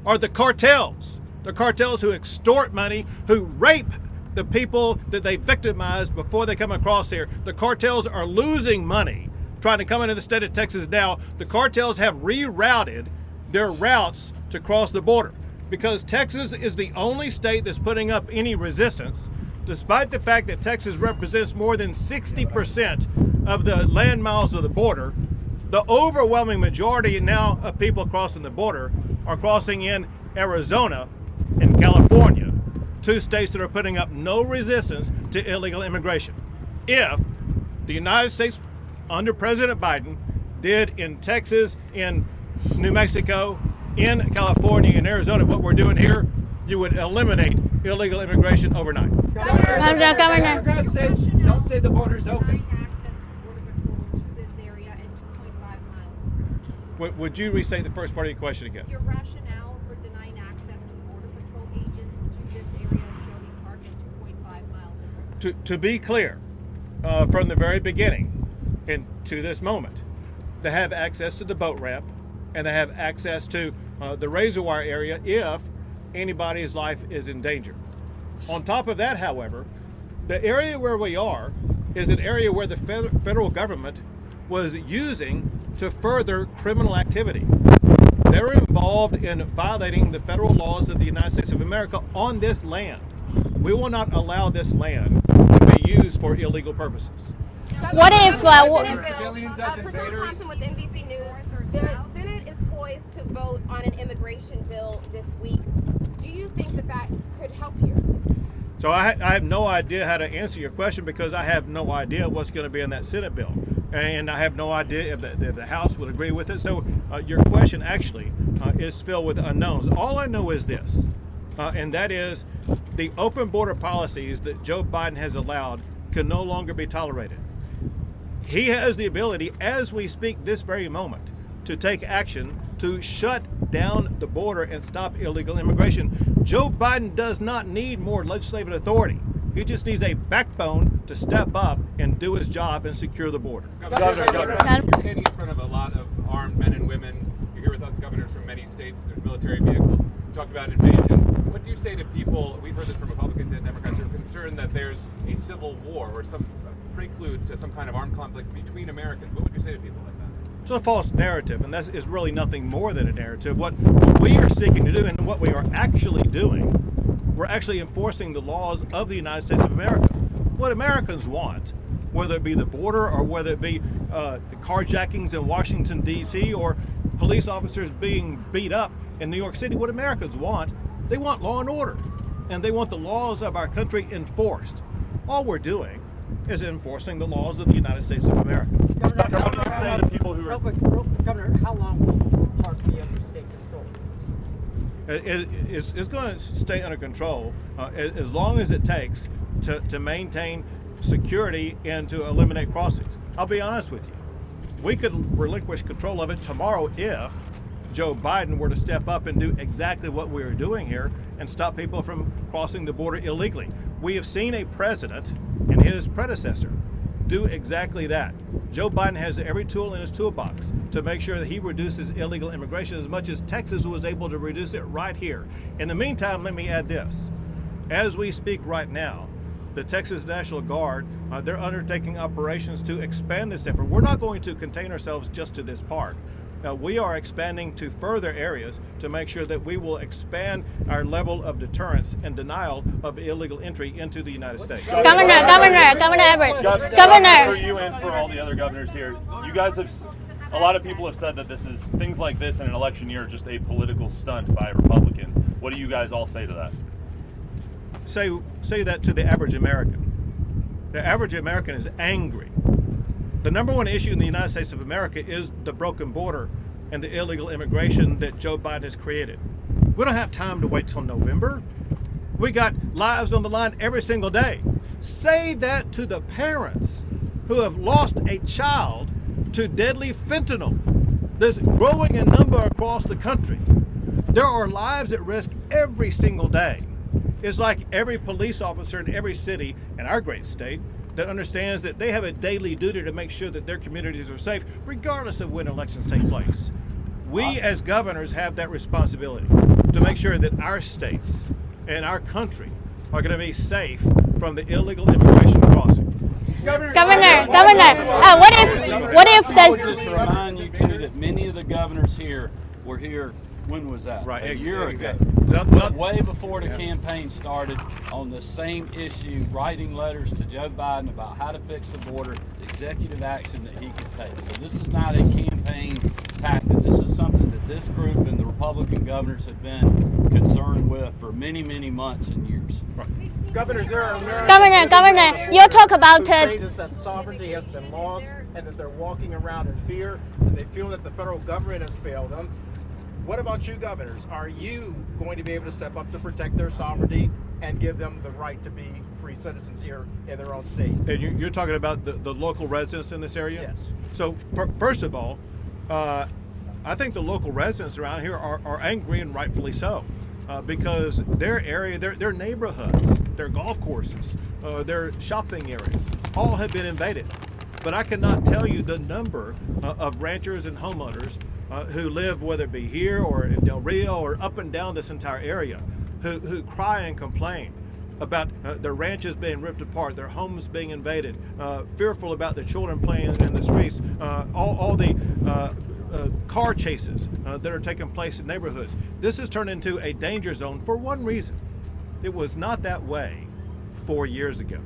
are the cartels. The cartels who extort money, who rape the people that they victimize before they come across here. The cartels are losing money trying to come into the state of Texas now. The cartels have rerouted their routes to cross the border because Texas is the only state that's putting up any resistance, despite the fact that Texas represents more than 60% of the land miles of the border. The overwhelming majority now of people crossing the border are crossing in Arizona and California, 2 states that are putting up no resistance to illegal immigration. If the United States under President Biden did in Texas, in New Mexico, in California, and Arizona what we're doing here, you would eliminate illegal immigration overnight. Governor. Don't say the border's open. Would you restate the first part of your question again? Your rationale for denying access to Border Patrol agents to this area of Shelby Park and 2.5 miles. To be clear, from the very beginning and to this moment, they have access to the boat ramp and they have access to the razor wire area if anybody's life is in danger. On top of that, however, the area where we are is an area where the federal government was using to further criminal activity. They were involved in violating the federal laws of the United States of America on this land. We will not allow this land to be used for illegal purposes. What if civilians as invaders? Thompson with NBC News. The Senate is poised to vote on an immigration bill this week. Do you think that could help here? So I have no idea how to answer your question because I have no idea what's going to be in that Senate bill. And I have no idea if the House would agree with it. So your question actually is filled with unknowns. All I know is this, and that is the open border policies that Joe Biden has allowed can no longer be tolerated. He has the ability, as we speak this very moment, to take action to shut down the border and stop illegal immigration. Joe Biden does not need more legislative authority. He just needs a backbone to step up and do his job and secure the border. Governor, you're standing in front of a lot of armed men and women. You're here with governors from many states. There's military vehicles. We talked about invasion. What do you say to people, we've heard this from Republicans and Democrats, who are concerned that there's a civil war or some prelude to some kind of armed conflict between Americans? What would you say to people like that? It's a false narrative, and that is really nothing more than a narrative. What we are seeking to do and what we are actually doing, we're actually enforcing the laws of the United States of America. What Americans want, whether it be the border or whether it be carjackings in Washington, D.C., or police officers being beat up in New York City, what Americans want, they want law and order, and they want the laws of our country enforced. All we're doing is enforcing the laws of the United States of America. Governor, what do you say to people who are... Governor, how long will the park be under state control? It's going to stay under control as long as it takes to maintain security and to eliminate crossings. I'll be honest with you. We could relinquish control of it tomorrow if Joe Biden were to step up and do exactly what we are doing here and stop people from crossing the border illegally. We have seen a president and his predecessor do exactly that. Joe Biden has every tool in his toolbox to make sure that he reduces illegal immigration as much as Texas was able to reduce it right here. In the meantime, let me add this. As we speak right now, the Texas National Guard, they're undertaking operations to expand this effort. We're not going to contain ourselves just to this park. We are expanding to further areas to make sure that we will expand our level of deterrence and denial of illegal entry into the United States. Governor Everett. Governor. For you and for all the other governors here, you guys have, a lot of people have said that this is, things like this in an election year are just a political stunt by Republicans. What do you guys all say to that? Say that to the average American. The average American is angry. The number one issue in the United States of America is the broken border and the illegal immigration that Joe Biden has created. We don't have time to wait till November. We got lives on the line every single day. Say that to the parents who have lost a child to deadly fentanyl. There's growing in number across the country. There are lives at risk every single day. It's like every police officer in every city in our great state that understands that they have a daily duty to make sure that their communities are safe, regardless of when elections take place. We as governors have that responsibility to make sure that our states and our country are going to be safe from the illegal immigration crossing. Governor, what if I would just remind you too that many of the governors here were here. When was that? Right, a year ago. Way before the campaign started on the same issue, writing letters to Joe Biden about how to fix the border, executive action that he could take. So this is not a campaign tactic. This is something that this group and the Republican governors have been concerned with for many, many months and years. Right. Governor, there are Americans Governor, you talk about say that sovereignty has been lost and that they're walking around in fear and they feel that the federal government has failed them. What about you governors? Are you going to be able to step up to protect their sovereignty and give them the right to be free citizens here in their own state? And you're talking about the local residents in this area? Yes. So first of all, I think the local residents around here are angry, and rightfully so, because their area, their neighborhoods, their golf courses, their shopping areas, all have been invaded. But I cannot tell you the number of ranchers and homeowners who live, whether it be here or in Del Rio or up and down this entire area, who cry and complain about their ranches being ripped apart, their homes being invaded, fearful about their children playing in the streets, all the car chases that are taking place in neighborhoods. This has turned into a danger zone for one reason. It was not that way 4 years ago.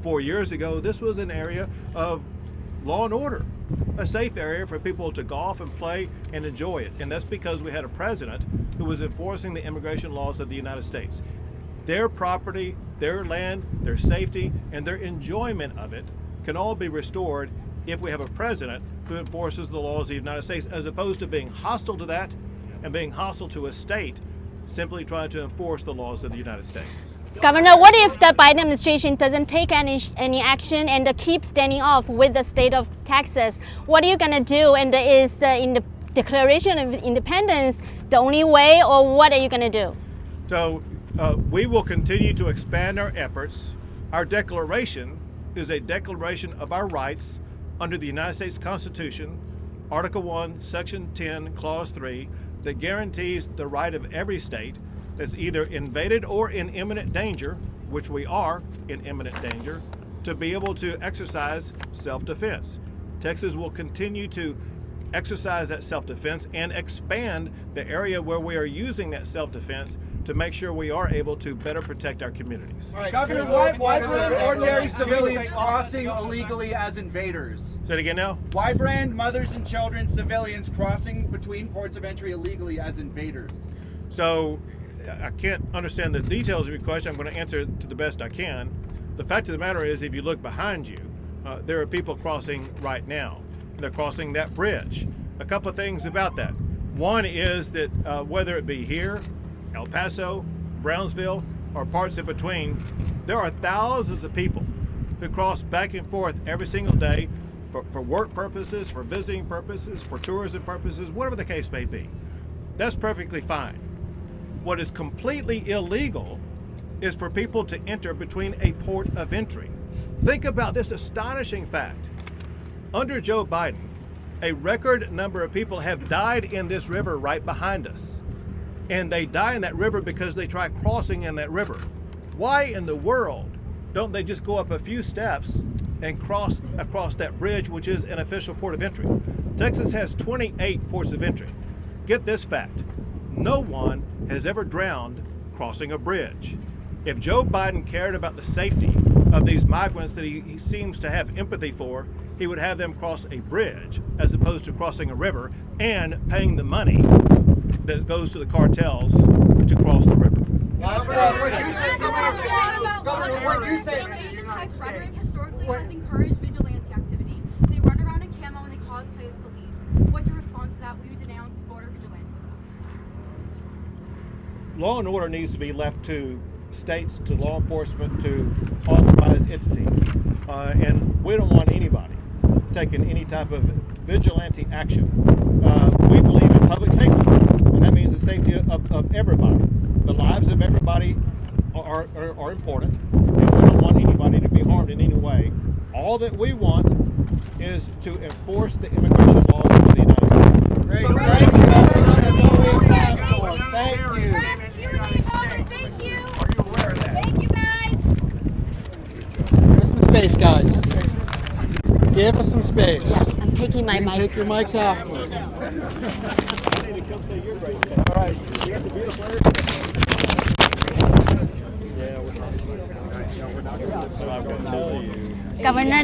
4 years ago, this was an area of law and order, a safe area for people to golf and play and enjoy it. And that's because we had a president who was enforcing the immigration laws of the United States. Their property, their land, their safety, and their enjoyment of it can all be restored if we have a president who enforces the laws of the United States, as opposed to being hostile to that and being hostile to a state simply trying to enforce the laws of the United States. Governor, what if the Biden administration doesn't take any action and keep standing off with the state of Texas? What are you going to do? And is in the Declaration of Independence the only way, or what are you going to do? So we will continue to expand our efforts. Our declaration is a declaration of our rights under the United States Constitution, Article 1, Section 10, Clause 3, that guarantees the right of every state that's either invaded or in imminent danger, which we are in imminent danger, to be able to exercise self-defense. Texas will continue to exercise that self-defense and expand the area where we are using that self-defense to make sure we are able to better protect our communities. Right, Governor, why brand ordinary civilians crossing illegally as invaders? Say it again now. Why brand mothers and children, civilians crossing between ports of entry illegally as invaders? So I can't understand the details of your question. I'm going to answer it to the best I can. The fact of the matter is, if you look behind you, there are people crossing right now. They're crossing that bridge. A couple of things about that. One is that whether it be here, El Paso, Brownsville, or parts in between, there are thousands of people who cross back and forth every single day for work purposes, for visiting purposes, for tourism purposes, whatever the case may be. That's perfectly fine. What is completely illegal is for people to enter between a port of entry. Think about this astonishing fact. Under Joe Biden, a record number of people have died in this river right behind us. And they die in that river because they try crossing in that river. Why in the world don't they just go up a few steps and cross across that bridge, which is an official port of entry? Texas has 28 ports of entry. Get this fact. No one has ever drowned crossing a bridge. If Joe Biden cared about the safety of these migrants that he seems to have empathy for, he would have them cross a bridge as opposed to crossing a river and paying the money that goes to the cartels to cross the river. Governor, what do you think? Rhetoric historically has encouraged vigilante activity. They run around in camo and they cosplay as police. What's your response to that? Will you denounce border vigilantism? Law and order needs to be left to states, to law enforcement, to authorized entities. And we don't want anybody taking any type of vigilante action. We believe in public safety, and that means the safety of everybody. The lives of everybody are important, and we don't want anybody to be harmed in any way. All that we want is to enforce the immigration laws of the United States. Great. Thank you. That's all we have time for. Thank you. Thank you. Are you aware of that? Thank you, guys. Give us some space, guys. Give us some space. Yeah, I'm taking my mic. Take your mics off. All right. You got the beautiful air. I'm going to tell you. Governor.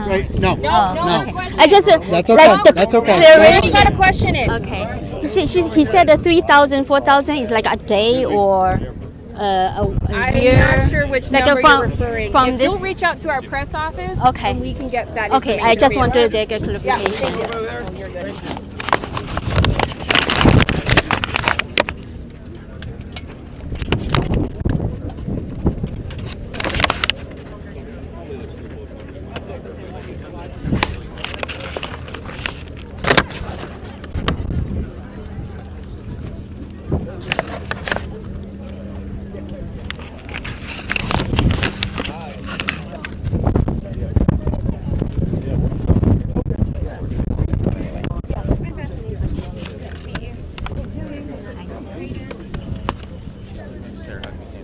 Right? No. Okay. I just That's okay. like the That's okay. You got a question in. Okay. He said the 3,000, 4,000 is like a day or a year. I'm not sure which like number you're referring. From If this, you'll reach out to our press office, okay, and we can get that. Okay, I just wanted to get clarification. Yeah, thank you. You're good.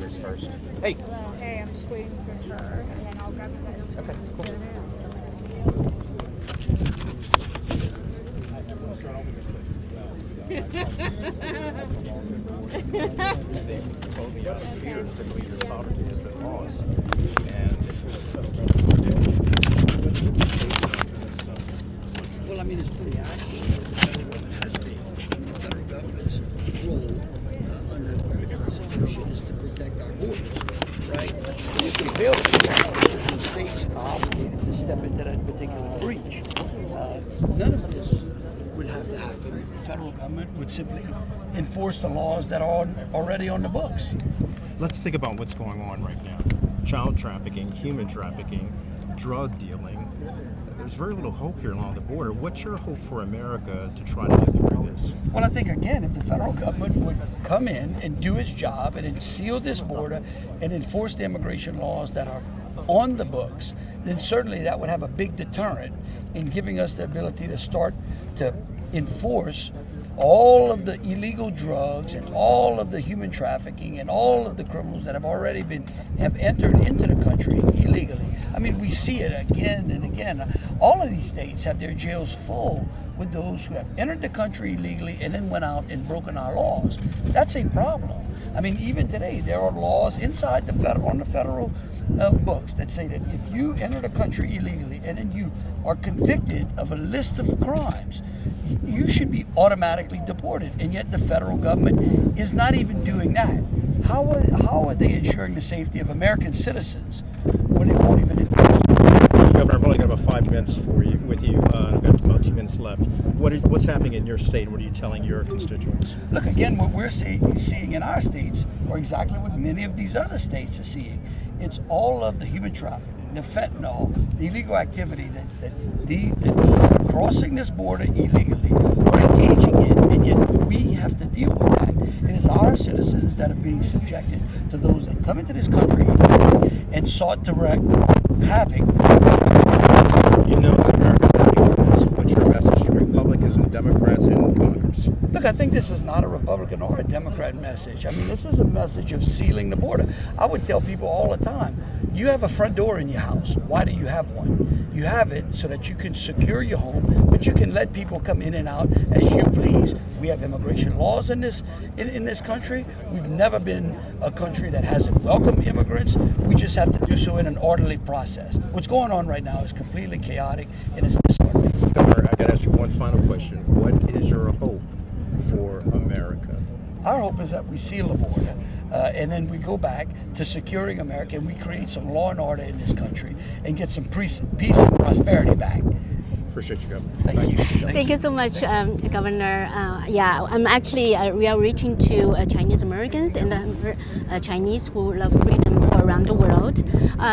this first. Hey. Hey, I'm just waiting for her, and then I'll grab you guys. Okay, cool. Well, I mean, it's pretty accurate. The federal government has to be. The federal government's role under the Constitution is to protect our borders, right? And if they fail to do that, the states are obligated to step into that particular breach. None of this would have to happen if the federal government would simply enforce the laws that are already on the books. Let's think about what's going on right now. Child trafficking, human trafficking, drug dealing. There's very little hope here along the border. What's your hope for America to try to get through this? Well, I think, again, if the federal government would come in and do its job and seal this border and enforce the immigration laws that are on the books, then certainly that would have a big deterrent in giving us the ability to start to enforce all of the illegal drugs and all of the human trafficking and all of the criminals that have entered into the country illegally. I mean, we see it again and again. All of these states have their jails full with those who have entered the country illegally and then went out and broken our laws. That's a problem. I mean, even today, there are laws inside the federal books that say that if you enter the country illegally and then you are convicted of a list of crimes, you should be automatically deported. And yet the federal government is not even doing that. How are they ensuring the safety of American citizens when they won't even enforce it? Governor, I've only got about 5 minutes with you. I've got about 2 minutes left. What's happening in your state? What are you telling your constituents? Look, again, what we're seeing in our states are exactly what many of these other states are seeing. It's all of the human trafficking, the fentanyl, the illegal activity that those that are crossing this border illegally are engaging in, and yet we have to deal with that. It is our citizens that are being subjected to those that come into this country illegally and sought to wreak havoc. You know that America's happy for this. What's your message to Republicans and Democrats in Congress? Look, I think this is not a Republican or a Democrat message. I mean, this is a message of sealing the border. I would tell people all the time, you have a front door in your house. Why do you have one? You have it so that you can secure your home, but you can let people come in and out as you please. We have immigration laws in this country. We've never been a country that hasn't welcomed immigrants. We just have to do so in an orderly process. What's going on right now is completely chaotic and it's disorderly. Governor, I got to ask you one final question. What is your hope for America? Our hope is that we seal the border and then we go back to securing America and we create some law and order in this country and get some peace and prosperity back. Appreciate you, Governor. Thank you. Thank you so much, Governor. Yeah, I'm actually, we are reaching to Chinese Americans and Chinese who love freedom around the world.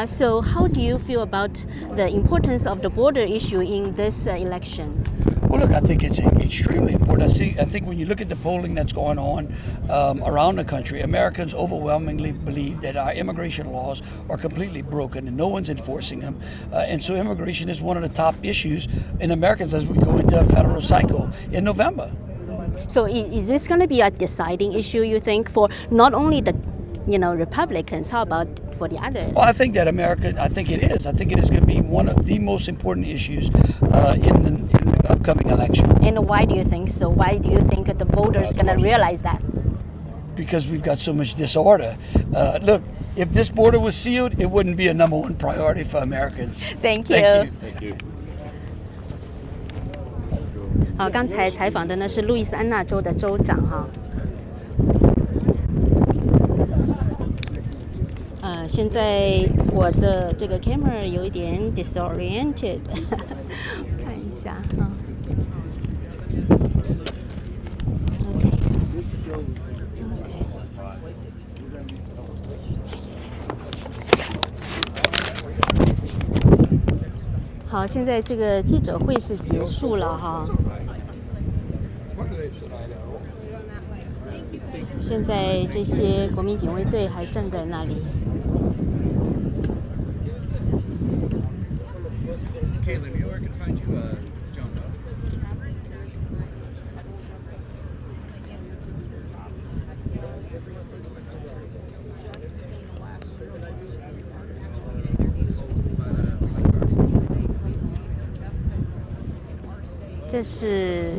So how do you feel about the importance of the border issue in this election? Well, look, I think it's extremely important. I think when you look at the polling that's going on around the country, Americans overwhelmingly believe that our immigration laws are completely broken and no one's enforcing them. And so immigration is one of the top issues in Americans as we go into a federal cycle in November. So is this going to be a deciding issue, you think, for not only the Republicans, how about for the others? Well, I think that I think it is. I think it is going to be one of the most important issues in the upcoming election. And why do you think so? Why do you think that the voters are going to realize that? Because we've got so much disorder. Look, if this border was sealed, it wouldn't be a #1 priority for Americans. Thank you. Thank you. 好，刚才采访的呢是路易斯安那州的州长哈。现在我的这个 camera 有一点 disoriented， 看一下啊。好，现在这个记者会是结束了哈。现在这些国民警卫队还站在那里。这是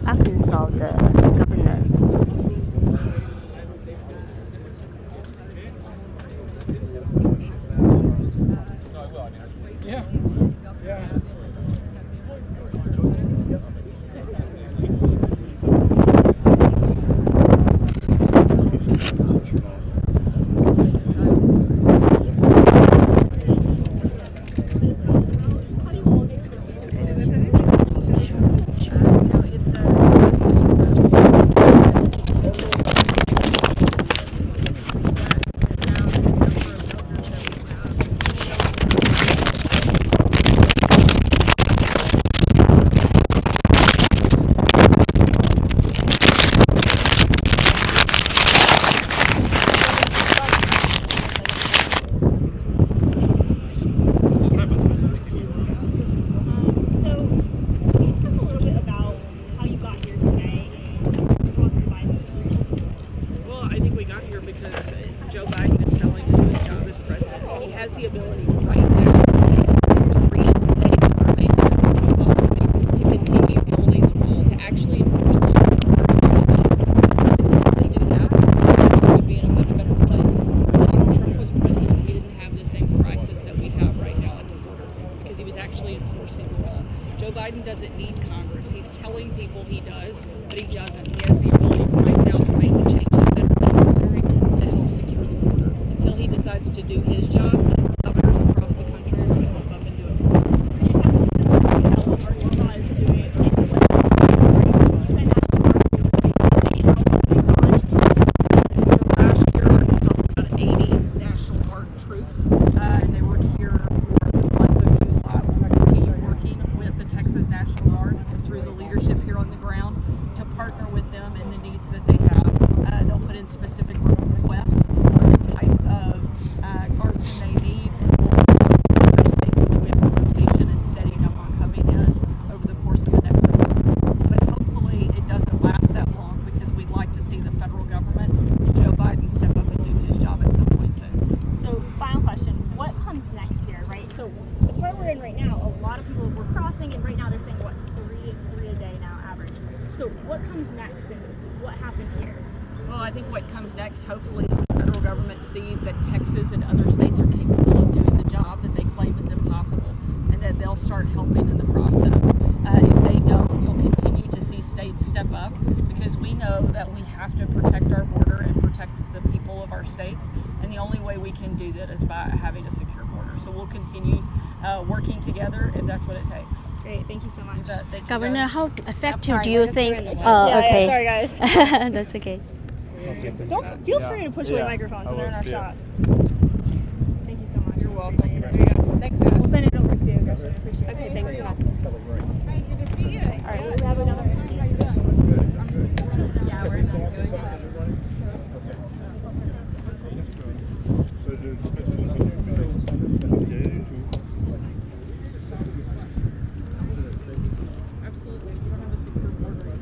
阿肯色的 governor。Hopefully, as the federal government sees that Texas and other states are capable of doing the job that they claim is impossible, and that they'll start helping in the process. If they don't, you'll continue to see states step up, because we know that we have to protect our border and protect the people of our states, and the only way we can do that is by having a secure border. So we'll continue working together if that's what it takes. Great, thank you so much. Governor, how effective do you think? Okay. Sorry, guys. That's okay. Don't feel free to push away microphones when they're in our shot. Thank you so much. You're welcome. Thanks, guys. We'll send it over to you, Governor. I appreciate it. Okay, thank you. Hi, good to see you. All right, we have another. Yeah, we're in Absolutely. We don't have a secure border.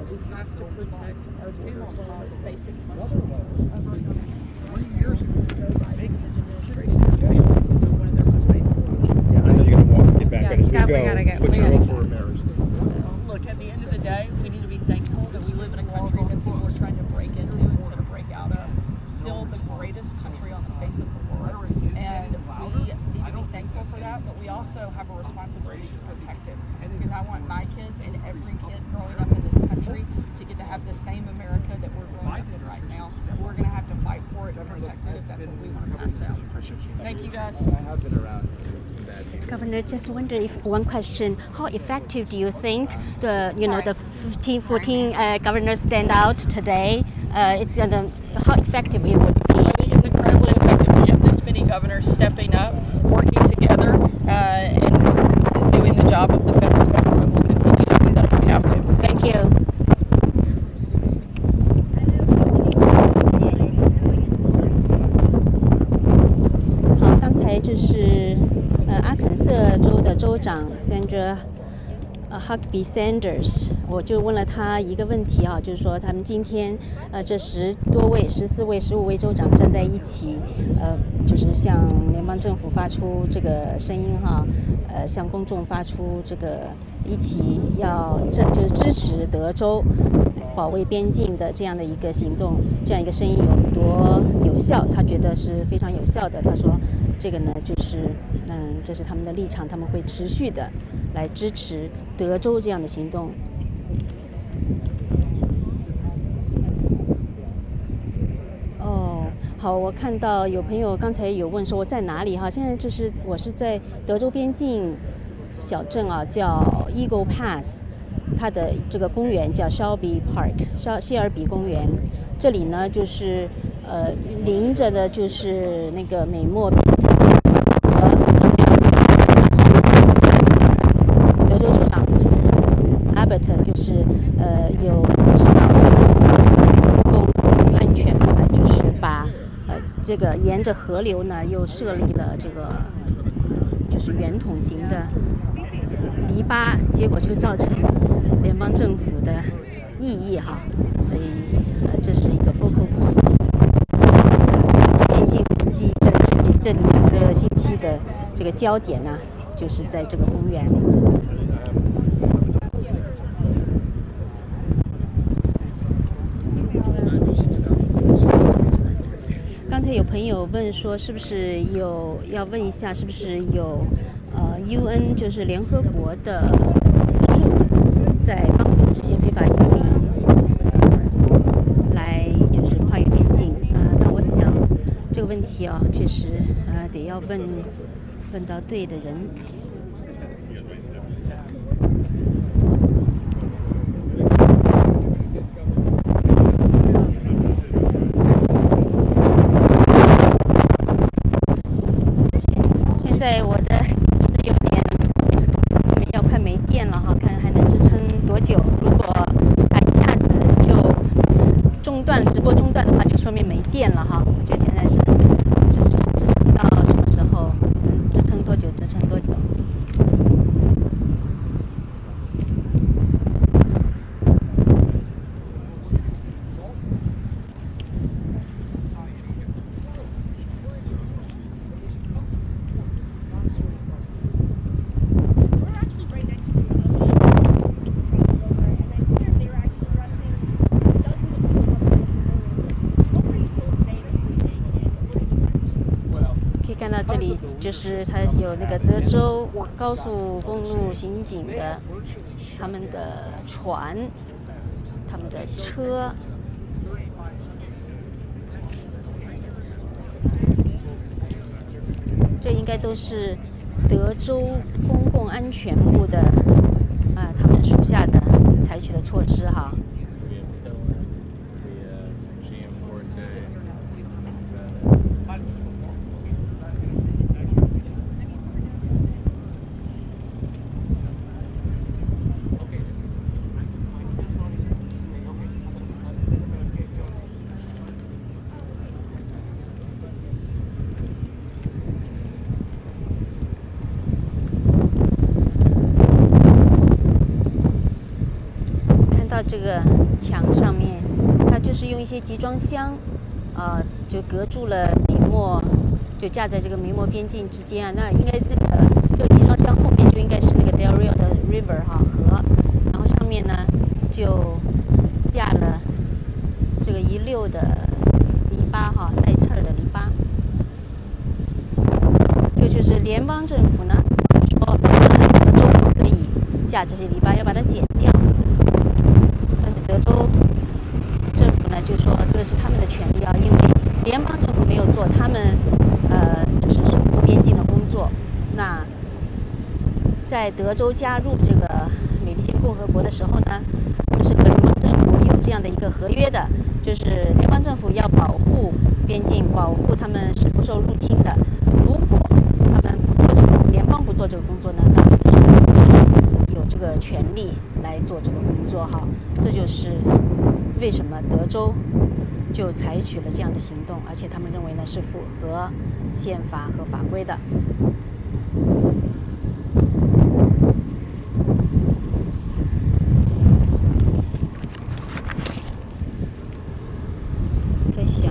We have to protect our most basic functions of our country. 3 years ago, making this administration one of their most basic functions. Yeah, I know you're going to walk me back, but as we go, what's your hope for America? Look, at the end of the day, we need to be thankful that we live in a country that people are trying to break into instead of break out of. Still the greatest country on the face of the world, and we need to be thankful for that, but we also have a responsibility to protect it, because I want my kids and every kid growing up in this country to get to have the same America that we're growing up in right now. We're going to have to fight for it and protect it if that's what we want to pass down. Thank you, guys. I have been around some bad news. Governor, just wonder if one question: how effective do you think the 14 governors stand out today? How effective it would be? I think it's incredibly effective. We have this many governors stepping up, working together, and doing the job of the federal government. We'll continue to do that if we have to. Thank you. 好，刚才就是阿肯色州的州长 Sandra Huckabee Sanders， 我就问了他一个问题啊，就是说他们今天这14位、15位州长站在一起，就是向联邦政府发出这个声音哈，向公众发出这个一起就是支持德州保卫边境的这样的一个行动，这样一个声音有多有效？他觉得是非常有效的。他说这个呢，就是这是他们的立场，他们会持续的来支持德州这样的行动。好，我看到有朋友刚才有问说我在哪里哈，现在就是我是在德州边境小镇啊，叫 Eagle Pass， 它的这个公园叫 Shelby Park， 谢尔比公园。这里呢就是临着的就是那个美墨边境德州州长 Abbott 就是有指导他们公共安全部呢，就是把这个沿着河流呢又设立了这个就是圆筒形的篱笆，结果就造成联邦政府的异议哈，所以这是一个 focal point。边境危机这2个星期的这个焦点呢，就是在这个公园。刚才有朋友问说，是不是要问一下，是不是有UN 就是联合国的资助，在帮助这些非法移民来就是跨越边境那我想这个问题啊，确实得要问到对的人。现在我的是有点要快没电了哈，看还能支撑多久。如果一下子就直播中断的话，就说明没电了哈。就现在是支撑到什么时候？支撑多久？支撑多久？看到这里就是它有那个德州高速公路刑警的他们的船、他们的车，这应该都是德州公共安全部的他们属下的采取的措施哈。这个墙上面，它就是用一些集装箱，就隔住了美墨，就架在这个美墨边境之间啊。那应该这个集装箱后面就应该是那个 Del Rio 的 River 河，然后上面呢就架了这个一溜的篱笆带刺儿的篱笆。这个就是联邦政府呢说，德州不可以架这些篱笆，要把它剪掉。德州政府呢就说这个是他们的权利啊，因为联邦政府没有做他们就是守护边境的工作。那在德州加入这个美利坚共和国的时候呢，是和联邦政府有这样的一个合约的，就是联邦政府要保护边境，保护他们是不受入侵的。如果他们不做联邦不做这个工作呢，那有这个权利来做这个工作哈。这就是为什么德州就采取了这样的行动，而且他们认为呢是符合宪法和法规的。想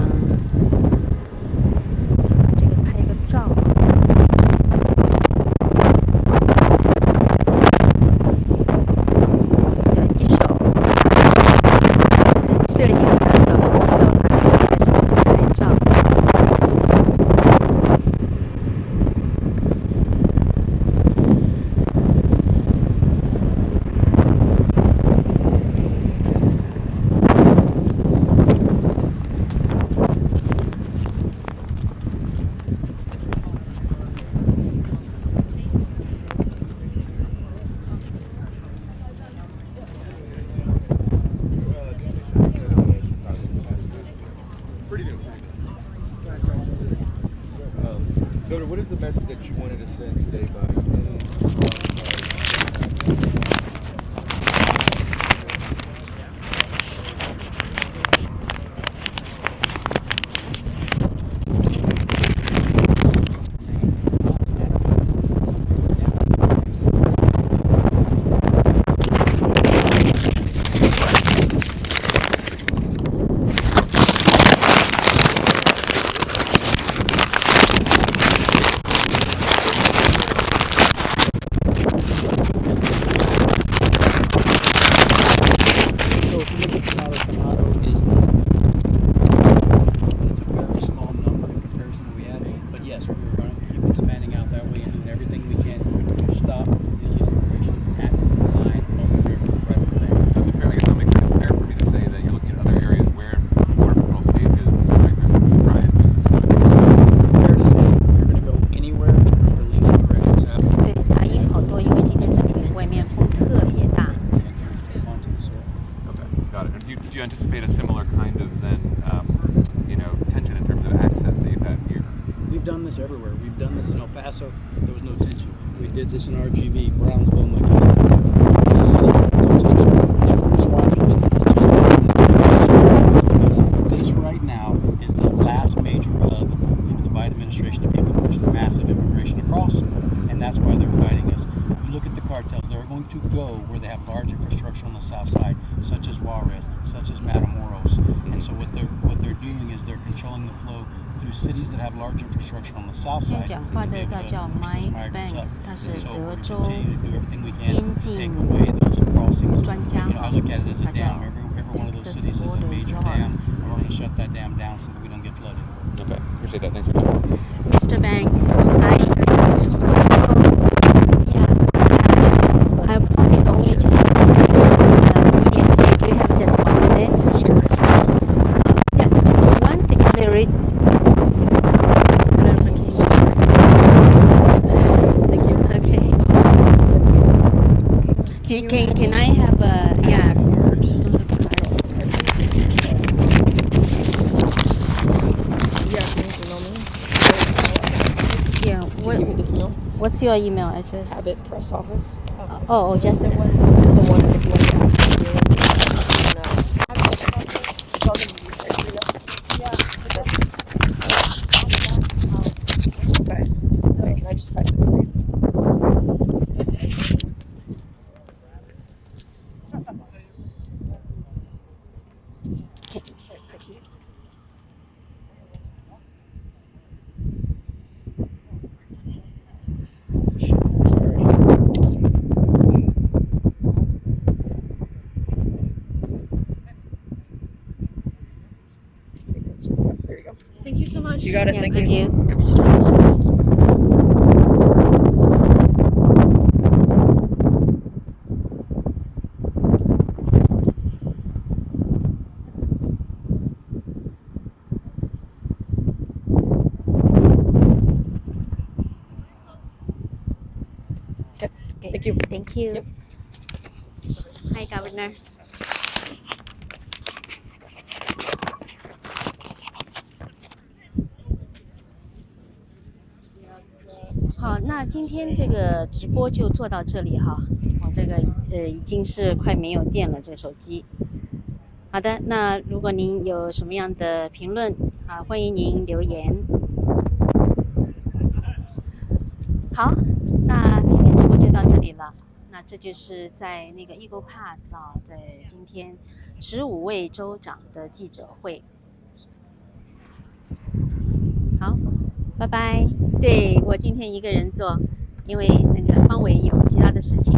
把这个拍个照。有一手摄影的手机手拿着手机拍照。Governor, what is the message that you wanted to send today by Do you anticipate a similar kind of tension in terms of access that you've had here? We've done this everywhere. We've done this in El Paso. There was no tension. We did this in RGV, Brownsville, McKinney. This right now is the last major hub for the Biden administration to be able to push the massive immigration across, and that's why they're fighting us. If you look at the cartels, they're going to go where they have large infrastructure on the south side, such as Juarez, such as Matamoros. And so what they're doing is they're controlling the flow through cities that have large infrastructure on the south side. 讲话的叫 Mike Banks， 他是德州边境专家。I look at it as a dam. Every one of those cities is a major dam, and we're going to shut that dam down so that we don't get flooded. Okay, appreciate that. Thanks for coming. Mr. Banks, I probably only chance immediately. Do you have just 1 minute? Yeah, just one to clear it. Okay. Can I have a What's your email address? Abbott Press Office. Just the one. It's the one if you want Okay. So can I just type it? There you go. Thank you so much. You got it. Yeah, Thank you. Okay. Thank you. Thank you. Yep. Hi, Governor. 好，那今天这个直播就做到这里哈。我这个已经是快没有电了，这个手机。好的，那如果您有什么样的评论啊，欢迎您留言。好，那今天直播就到这里了。那这就是在那个 Eagle Pass 啊，在今天15位州长的记者会。好，拜拜。对，我今天一个人做，因为那个方伟有其他的事情。